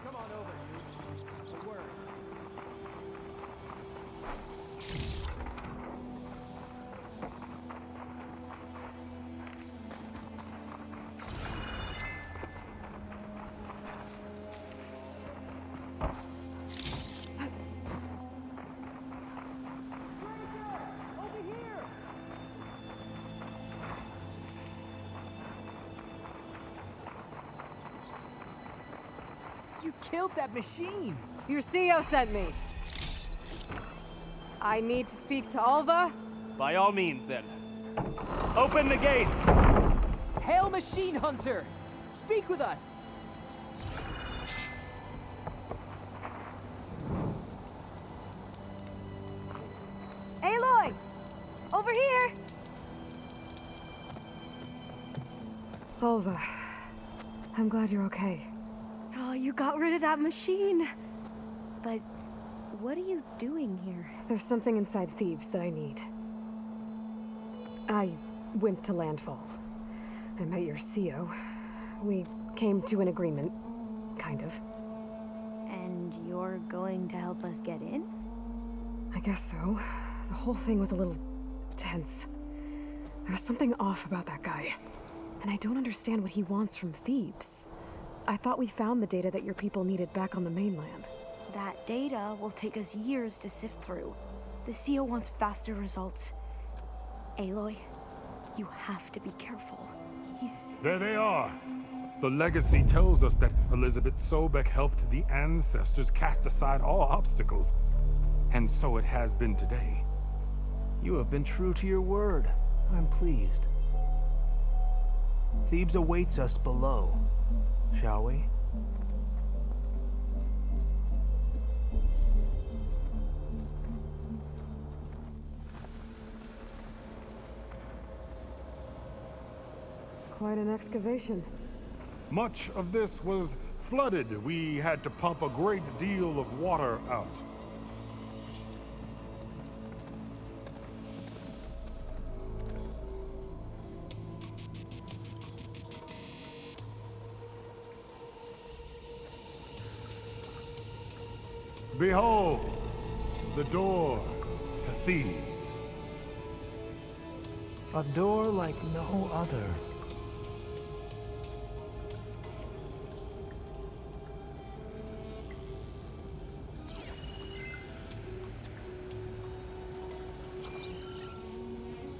Come on over, you. A word. You killed that machine! Your CEO sent me. I need to speak to Alva. By all means, then. Open the gates! Hail, Machine Hunter! Speak with us! Aloy! Over here! Alva, I'm glad you're okay. Oh, you got rid of that machine. But what are you doing here? There's something inside Thebes that I need. I went to landfall. I met your CEO. We came to an agreement, kind of. And you're going to help us get in? I guess so. The whole thing was a little tense. There was something off about that guy. And I don't understand what he wants from Thebes. I thought we found the data that your people needed back on the mainland. That data will take us years to sift through. The CEO wants faster results. Aloy, you have to be careful. He's... There they are. The legacy tells us that Elizabeth Sobek helped the ancestors cast aside all obstacles. And so it has been today. You have been true to your word. I'm pleased. Thebes awaits us below, shall we? Quite an excavation. Much of this was flooded. We had to pump a great deal of water out. Behold, the door to Thebes. A door like no other.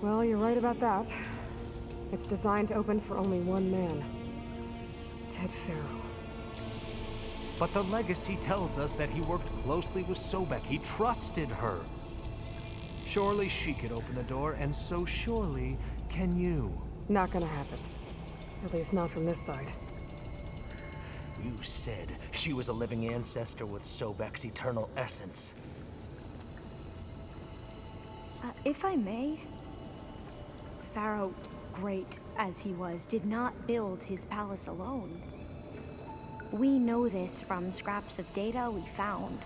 Well, you're right about that. It's designed to open for only one man. Ted Faro. But the legacy tells us that he worked closely with Sobek. He trusted her. Surely she could open the door, and so surely can you. Not gonna happen. At least not from this side. You said she was a living ancestor with Sobek's eternal essence. If I may, Faro, great as he was, did not build his palace alone. We know this from scraps of data we found,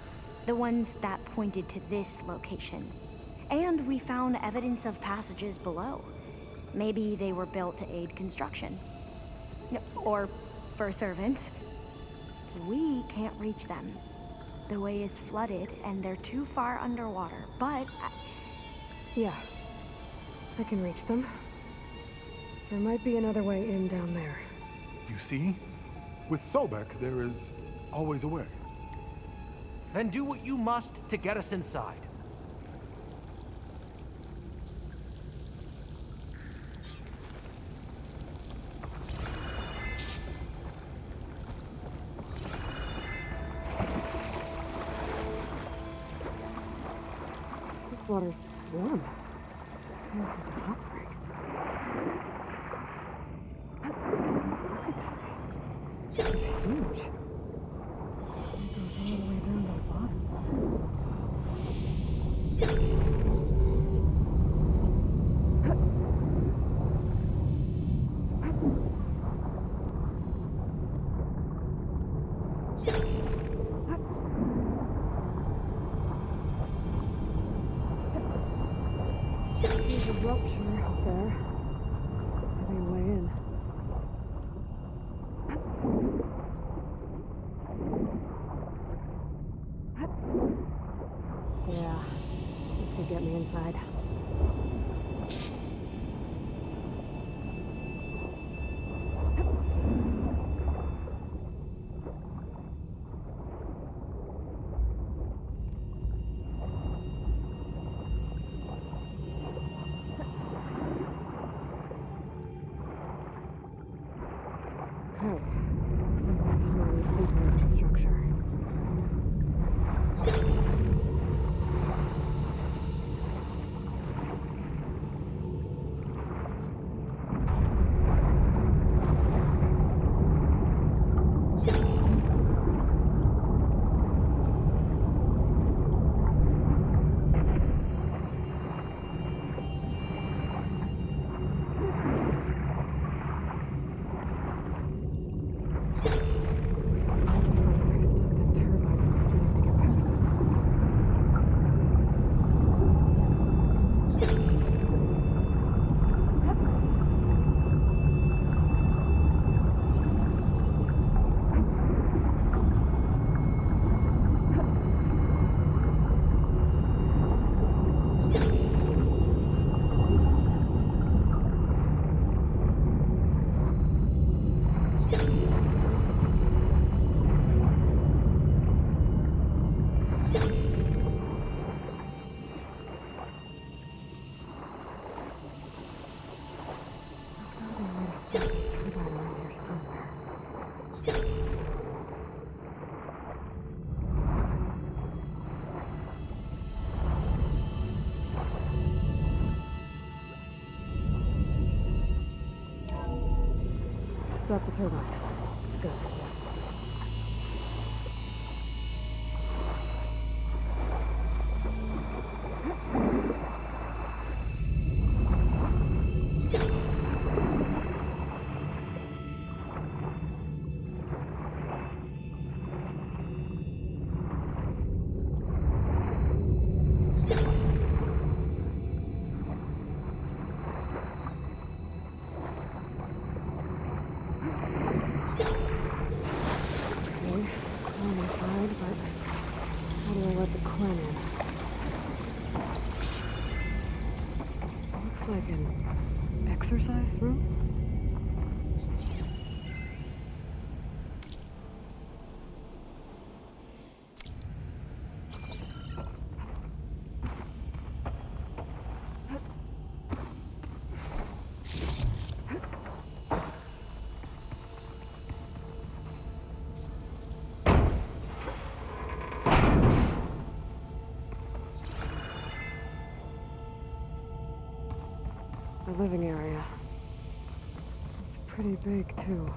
the ones that pointed to this location. And we found evidence of passages below. Maybe they were built to aid construction. Or for servants. We can't reach them. The way is flooded and they're too far underwater, but... Yeah, I can reach them. There might be another way in down there. You see? With Sobek, there is always a way. Then do what you must to get us inside. This water's warm. Seems like a hot spring. Look at that thing. It's huge. It goes all the way down to the bottom. There's a rupture up there. Maybe a way in. Yeah, this could get me inside. Okay, looks like this tunnel leads deeper into the structure. Stop the turbine. Good. Like an exercise room? The living area. It's pretty big, too.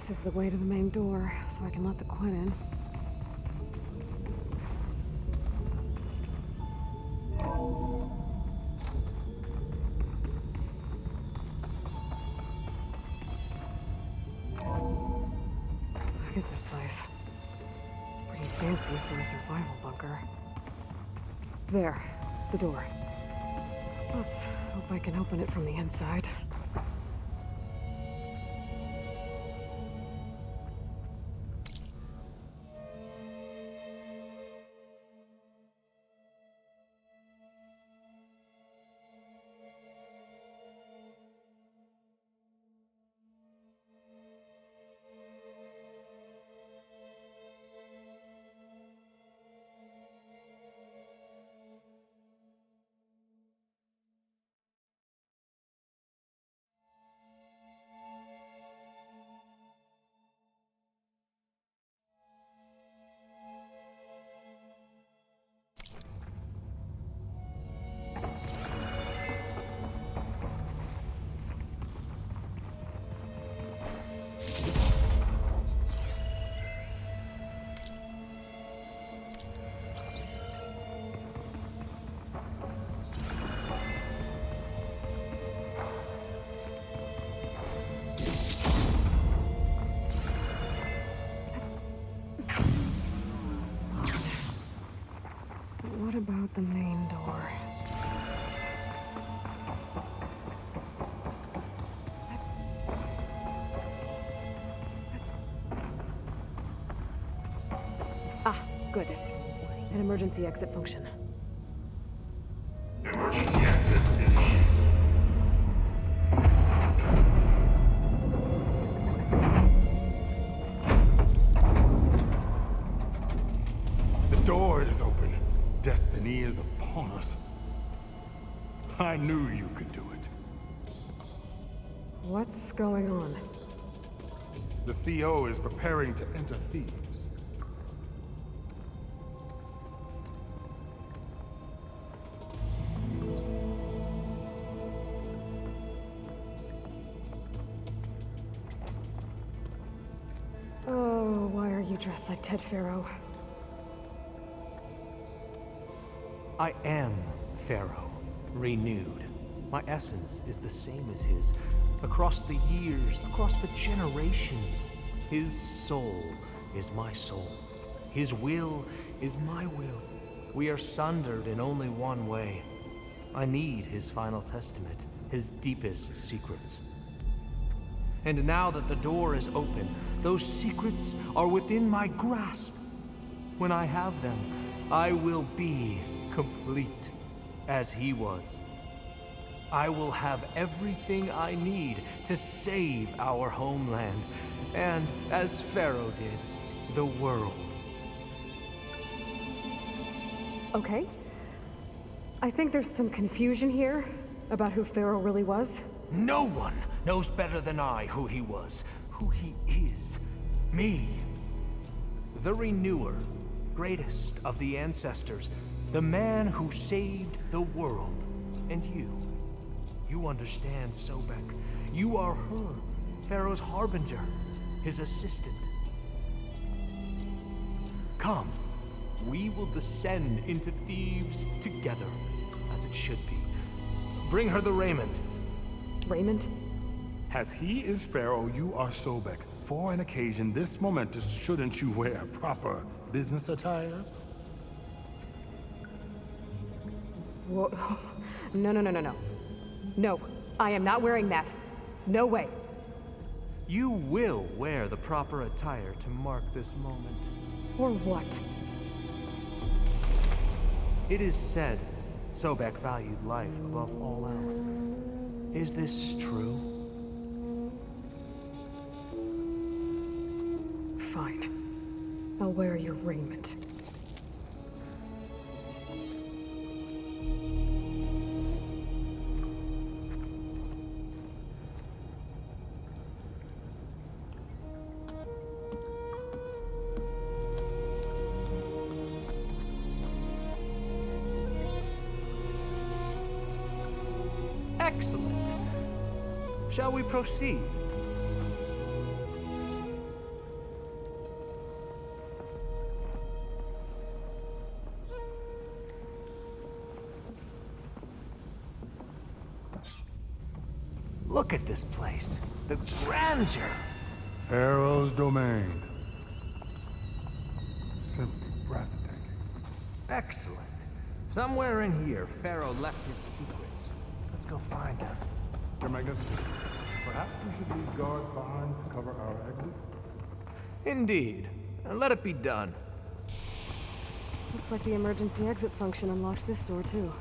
This is the way to the main door, so I can let the Quen in. Look at this place. It's pretty fancy for a survival bunker. There, the door. Let's hope I can open it from the inside. What about the main door? Ah, good. An emergency exit function. Emergency exit initiated. The door is open. Destiny is upon us. I knew you could do it. What's going on? The CO is preparing to enter Thebes. Oh, why are you dressed like Ted Faro? I am Pharaoh, renewed. My essence is the same as his. Across the years, across the generations, his soul is my soul. His will is my will. We are sundered in only one way. I need his final testament, his deepest secrets. And now that the door is open, those secrets are within my grasp. When I have them, I will be complete, as he was. I will have everything I need to save our homeland, and, as Pharaoh did, the world. Okay. I think there's some confusion here about who Pharaoh really was. No one knows better than I who he was, who he is. Me. The Renewer, greatest of the ancestors, the man who saved the world. And you. You understand, Sobek. You are her, Pharaoh's harbinger, his assistant. Come, we will descend into Thebes together, as it should be. Bring her the raiment. Raiment? As he is Pharaoh, you are Sobek. For an occasion this momentous, shouldn't you wear proper business attire? Whoa. No. No, I am not wearing that. No way. You will wear the proper attire to mark this moment. Or what? It is said Sobek valued life above all else. Is this true? Fine. I'll wear your raiment. Excellent. Shall we proceed? Look at this place. The grandeur. Pharaoh's domain. Simply breathtaking. Excellent. Somewhere in here, Pharaoh left his secrets. Let's go find them. Your Magnificence, perhaps we should leave guards behind to cover our exits? Indeed. And let it be done. Looks like the emergency exit function unlocked this door, too.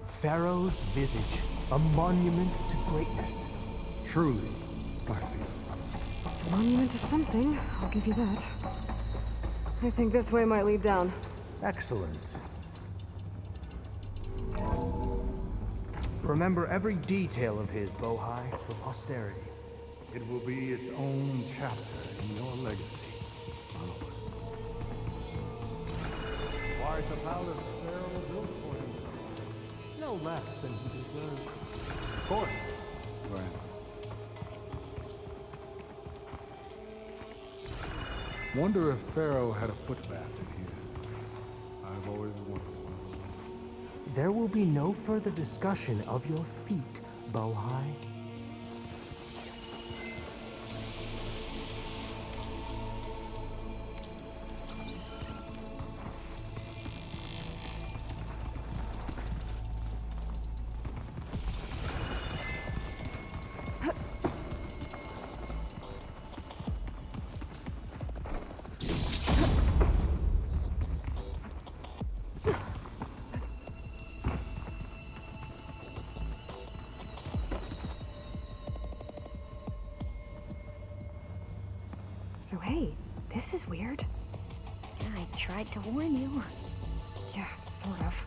Pharaoh's visage, a monument to greatness. Truly, I see. It's a monument to something, I'll give you that. I think this way might lead down. Excellent. Remember every detail of his, Bohai, for posterity. It will be its own chapter in your legacy. Quite the palace Pharaoh built for himself. No less than he deserved. Of course. Right. Wonder if Pharaoh had a footbath in here. I've always wondered. There will be no further discussion of your feet, Bohai. So hey, this is weird. Yeah, I tried to warn you. Yeah, sort of.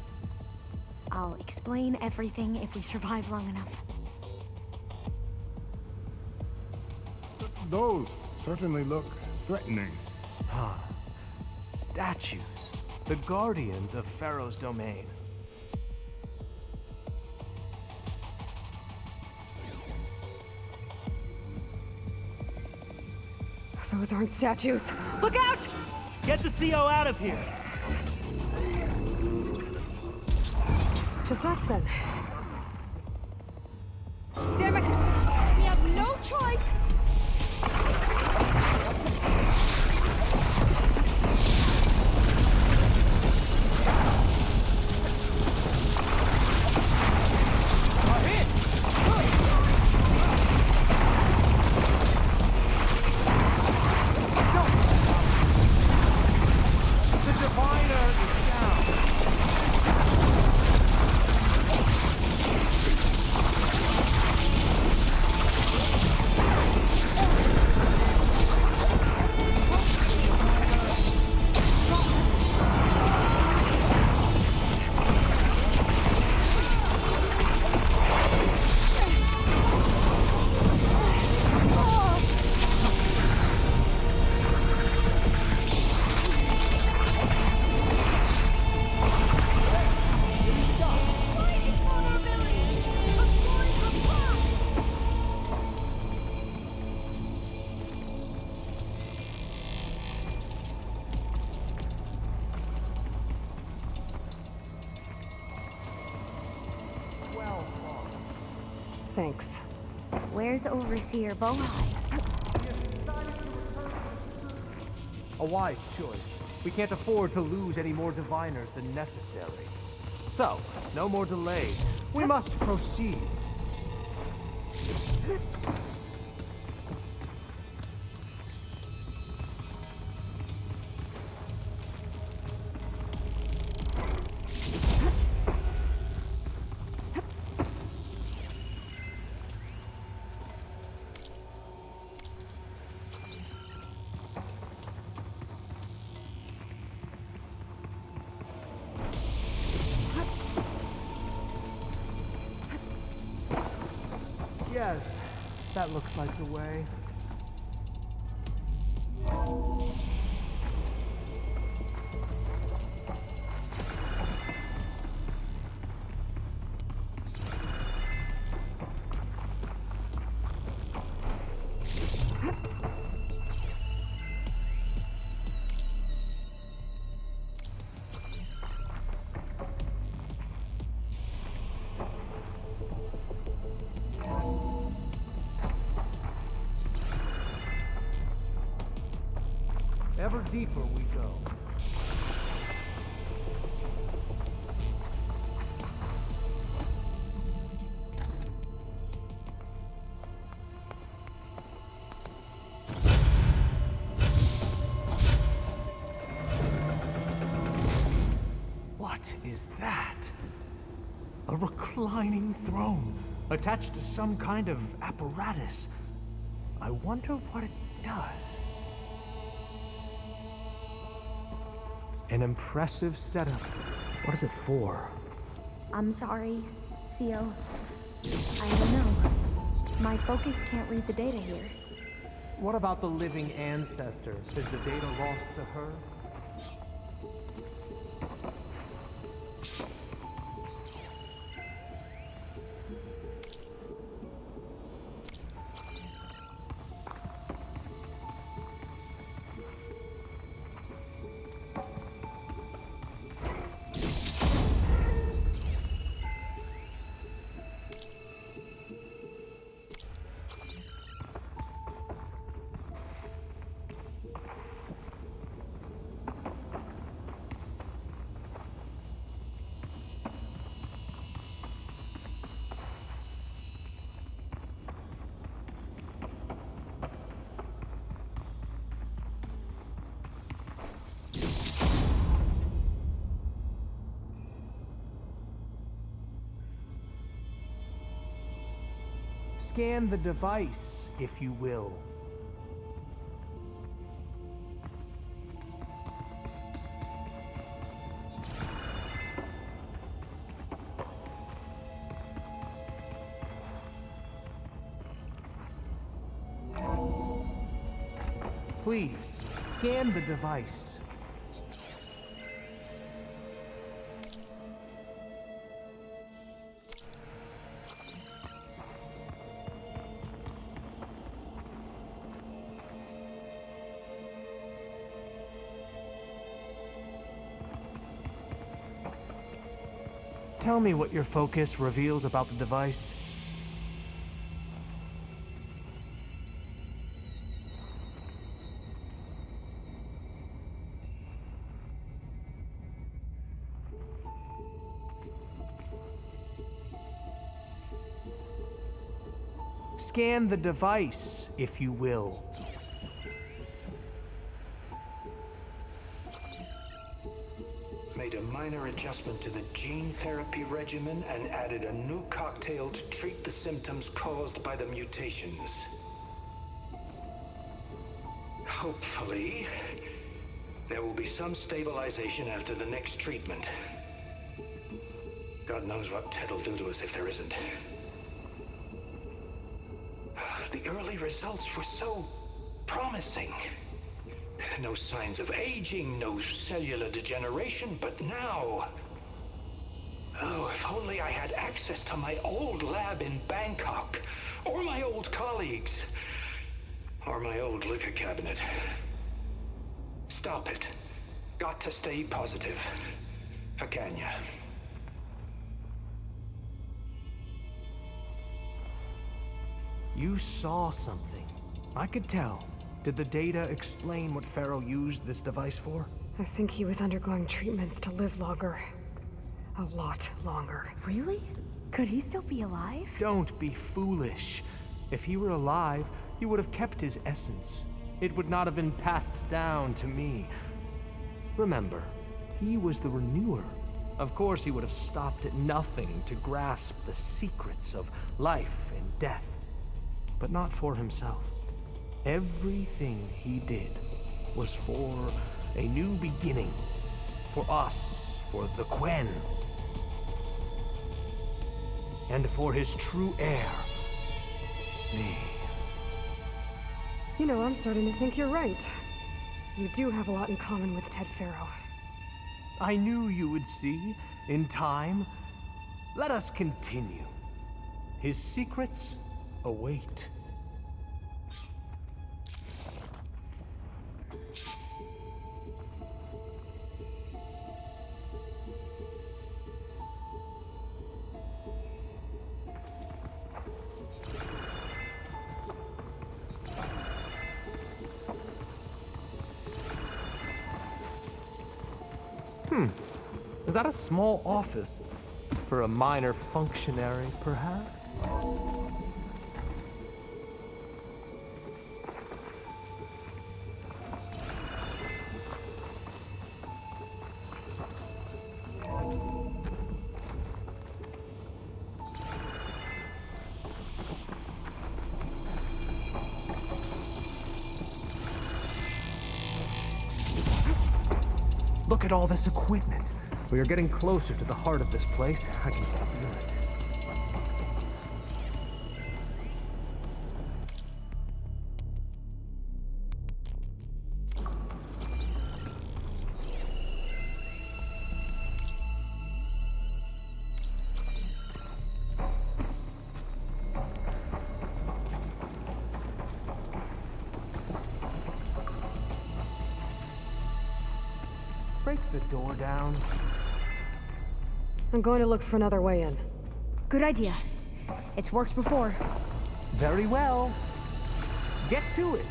I'll explain everything if we survive long enough. Those certainly look threatening. Ah, statues. The guardians of Pharaoh's domain. Those aren't statues. Look out! Get the CO out of here! Guess it's just us then. Damn it! We have no choice! Thanks. Where's Overseer Bohai? A wise choice. We can't afford to lose any more diviners than necessary. So, no more delays. We must proceed. Yes, that looks like the way. ever deeper we go. What is that? A reclining throne, attached to some kind of apparatus. I wonder what it does. An impressive setup. What is it for? I'm sorry, CO. I don't know. My focus can't read the data here. What about the living ancestor? Is the data lost to her? Scan the device, if you will. Please, scan the device. Tell me what your focus reveals about the device. Scan the device, if you will. Made a minor adjustment to the gene therapy regimen and added a new cocktail to treat the symptoms caused by the mutations. Hopefully, there will be some stabilization after the next treatment. God knows what Ted'll do to us if there isn't. The early results were so promising. No signs of aging, no cellular degeneration, but now... Oh, if only I had access to my old lab in Bangkok, or my old colleagues, or my old liquor cabinet. Stop it. Got to stay positive. For Kenya. You saw something. I could tell. Did the data explain what Faro used this device for? I think he was undergoing treatments to live longer. A lot longer. Really? Could he still be alive? Don't be foolish. If he were alive, he would have kept his essence. It would not have been passed down to me. Remember, he was the renewer. Of course, he would have stopped at nothing to grasp the secrets of life and death. But not for himself. Everything he did was for a new beginning. For us, for the Quen. And for his true heir, me. You know, I'm starting to think you're right. You do have a lot in common with Ted Faro. I knew you would see, in time. Let us continue. His secrets await. Is that a small office? For a minor functionary, perhaps? Look at all this equipment. We are getting closer to the heart of this place. I can feel it. Break the door down. I'm going to look for another way in. Good idea. It's worked before. Very well. Get to it.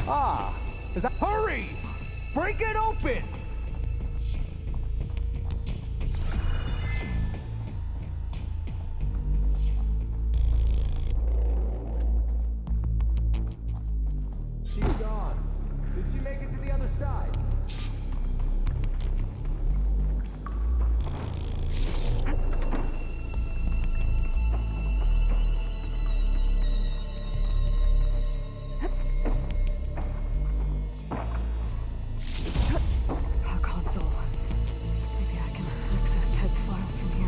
Ah, is that— Hurry! Break it open! She's gone. Did she make it to the other side? A console. Maybe I can access Ted's files from here.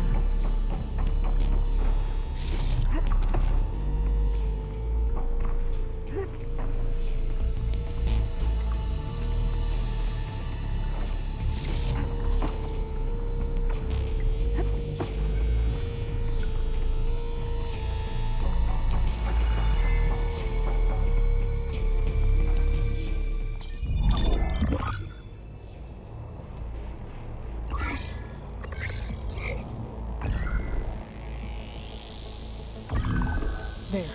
There.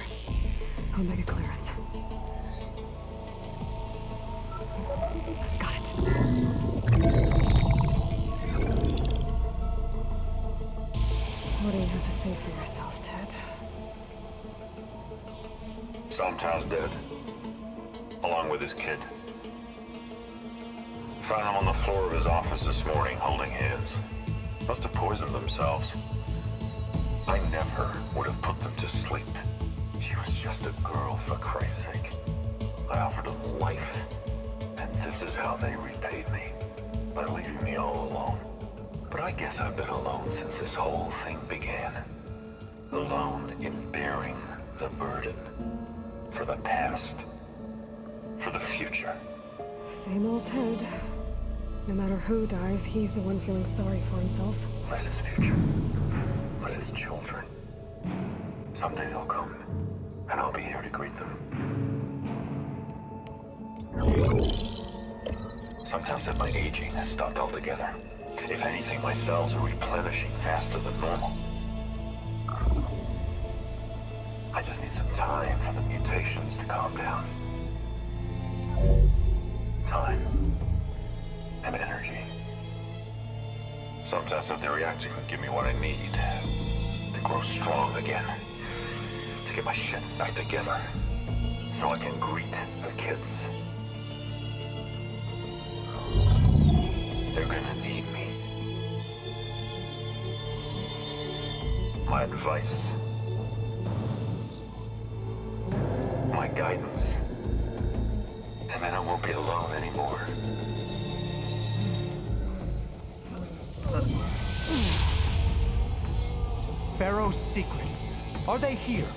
Omega clearance. Got it. What do you have to say for yourself, Ted? Sometimes dead. Along with his kid. Found them on the floor of his office this morning, holding hands. Must have poisoned themselves. I never would have put them to sleep. She was just a girl, for Christ's sake. I offered them life, and this is how they repaid me, by leaving me all alone. But I guess I've been alone since this whole thing began. Alone in bearing the burden. For the past. For the future. Same old Ted. No matter who dies, he's the one feeling sorry for himself. Liz's future. Liz's children. Someday they'll come, and I'll be here to greet them. Sometimes that my aging has stopped altogether. If anything, my cells are replenishing faster than normal. I just need some time for the mutations to calm down. Time. And energy. Some tests of the reactor can give me what I need to grow strong again. To get my shit back together. So I can greet the kids. They're gonna need me. My advice. My guidance. And then I won't be alone anymore. FARO'S secrets. Are they here?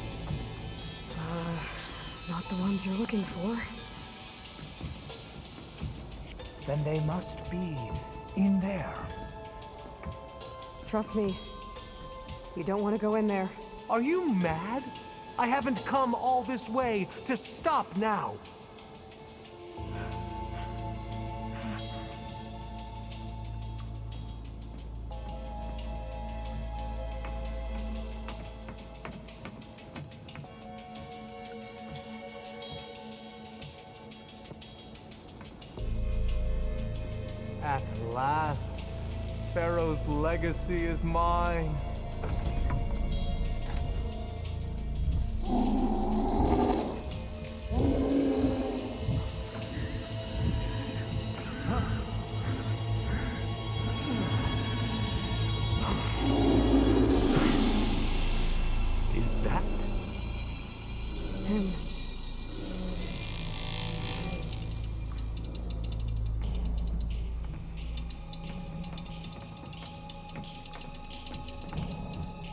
Not the ones you're looking for. Then they must be in there. Trust me. You don't want to go in there. Are you mad? I haven't come all this way to stop now. At last, Pharaoh's legacy is mine. Is that? It's him.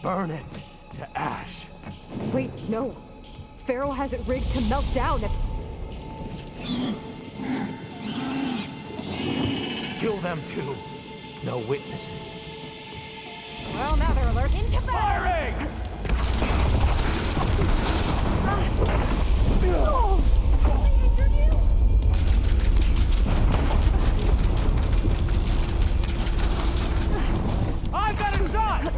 Burn it to ash. Wait, no. Pharaoh has it rigged to melt down if... Kill them too. No witnesses. Well, now they're alert. Into Firing! I've got a shot!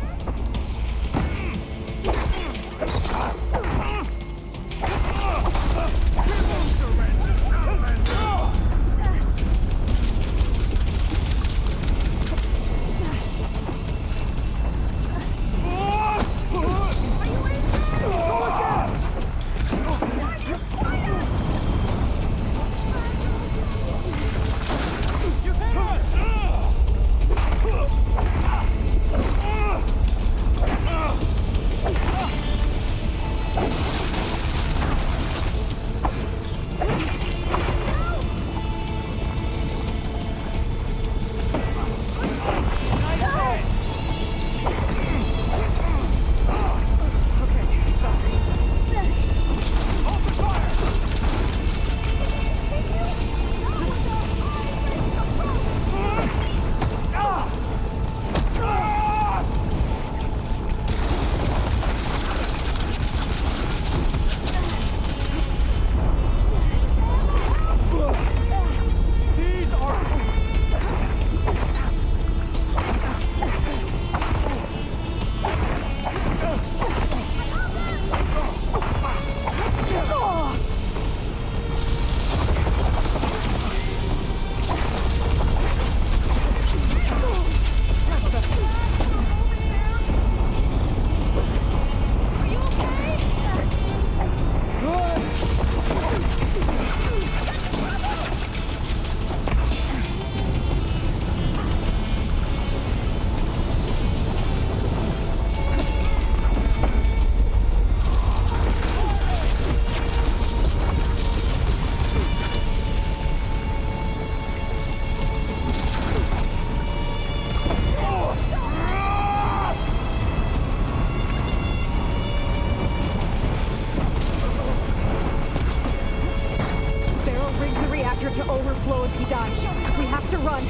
To overflow if he dies. We have to run.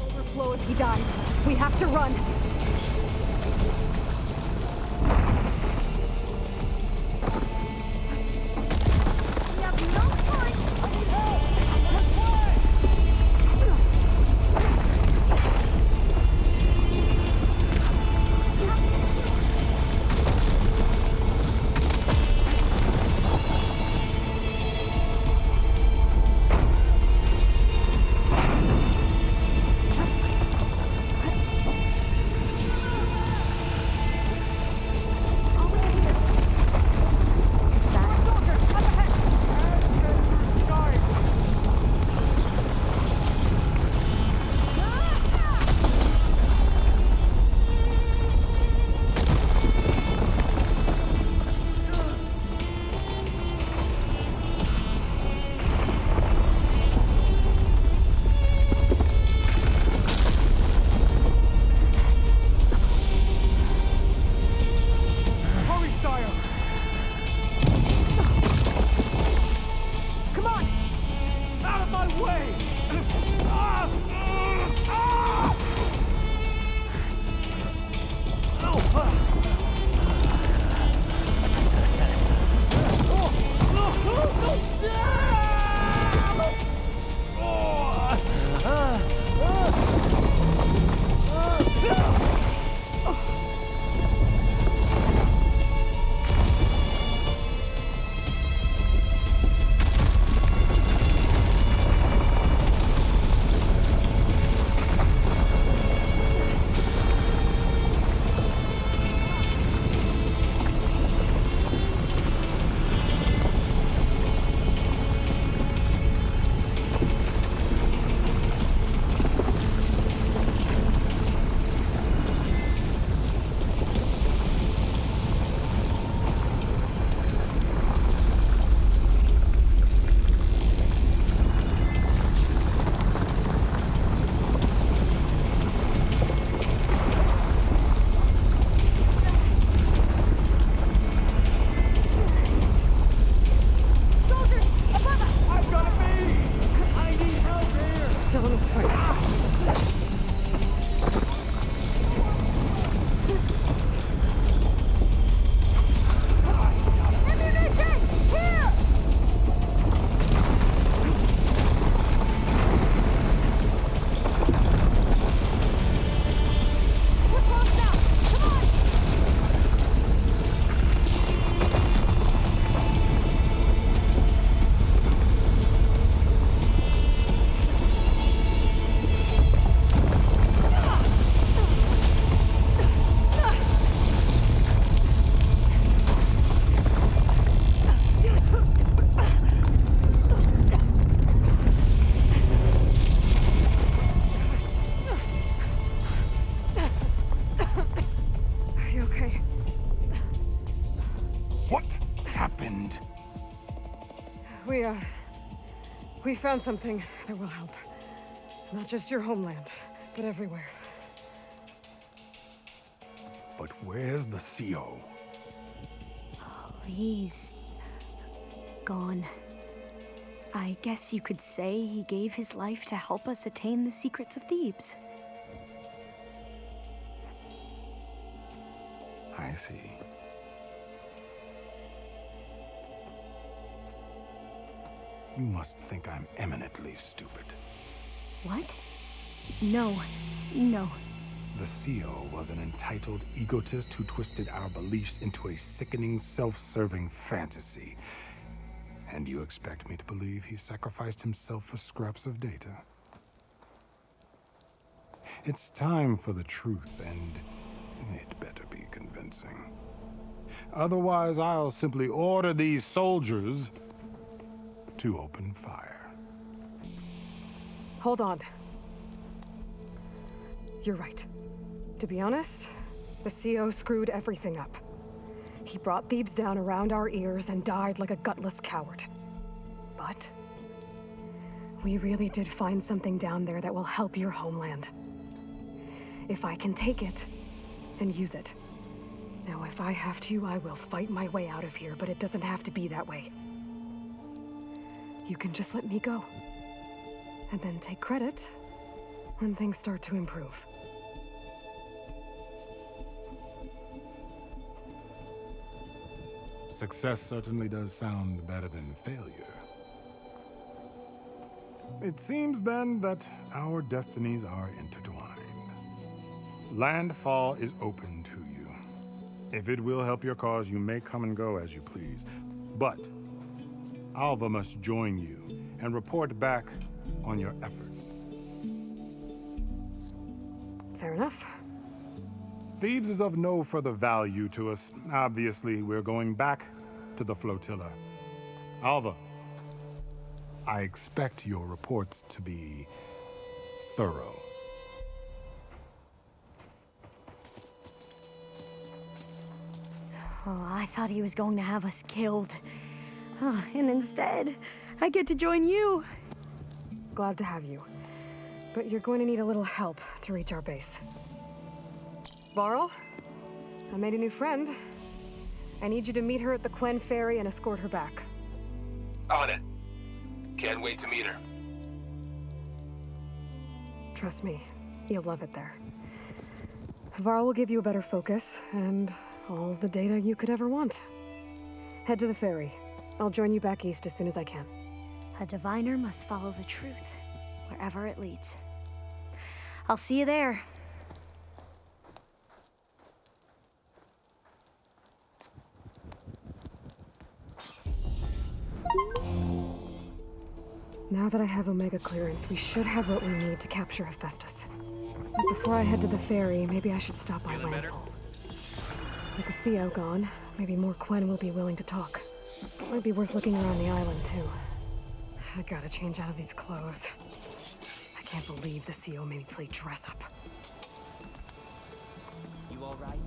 Overflow if he dies. We have to run. We have no choice. We found something that will help. Not just your homeland, but everywhere. But where's the CO? Oh, he's gone. I guess you could say he gave his life to help us attain the secrets of Thebes. I see. You must think I'm eminently stupid. What? No. The CO was an entitled egotist who twisted our beliefs into a sickening, self-serving fantasy. And you expect me to believe he sacrificed himself for scraps of data? It's time for the truth, and it better be convincing. Otherwise, I'll simply order these soldiers to open fire. Hold on. You're right. To be honest, the CO screwed everything up. He brought Thebes down around our ears and died like a gutless coward. But we really did find something down there that will help your homeland. If I can take it and use it. Now, if I have to, I will fight my way out of here, but it doesn't have to be that way. You can just let me go. And then take credit when things start to improve. Success certainly does sound better than failure. It seems then that our destinies are intertwined. Landfall is open to you. If it will help your cause, you may come and go as you please. But Alva must join you and report back on your efforts. Fair enough. Thebes is of no further value to us. Obviously, we're going back to the flotilla. Alva, I expect your reports to be thorough. Oh, I thought he was going to have us killed. Oh, and instead, I get to join you. Glad to have you. But you're going to need a little help to reach our base. Varl, I made a new friend. I need you to meet her at the Quen Ferry and escort her back. On it. Can't wait to meet her. Trust me, you'll love it there. Varl will give you a better focus, and all the data you could ever want. Head to the ferry. I'll join you back east as soon as I can. A diviner must follow the truth, wherever it leads. I'll see you there. Now that I have Omega clearance, we should have what we need to capture Hephaestus. But before I head to the ferry, maybe I should stop by Landfall. With the CO gone, maybe more Quen will be willing to talk. Might be worth looking around the island, too. I gotta change out of these clothes. I can't believe the CO made me play dress up. You all right?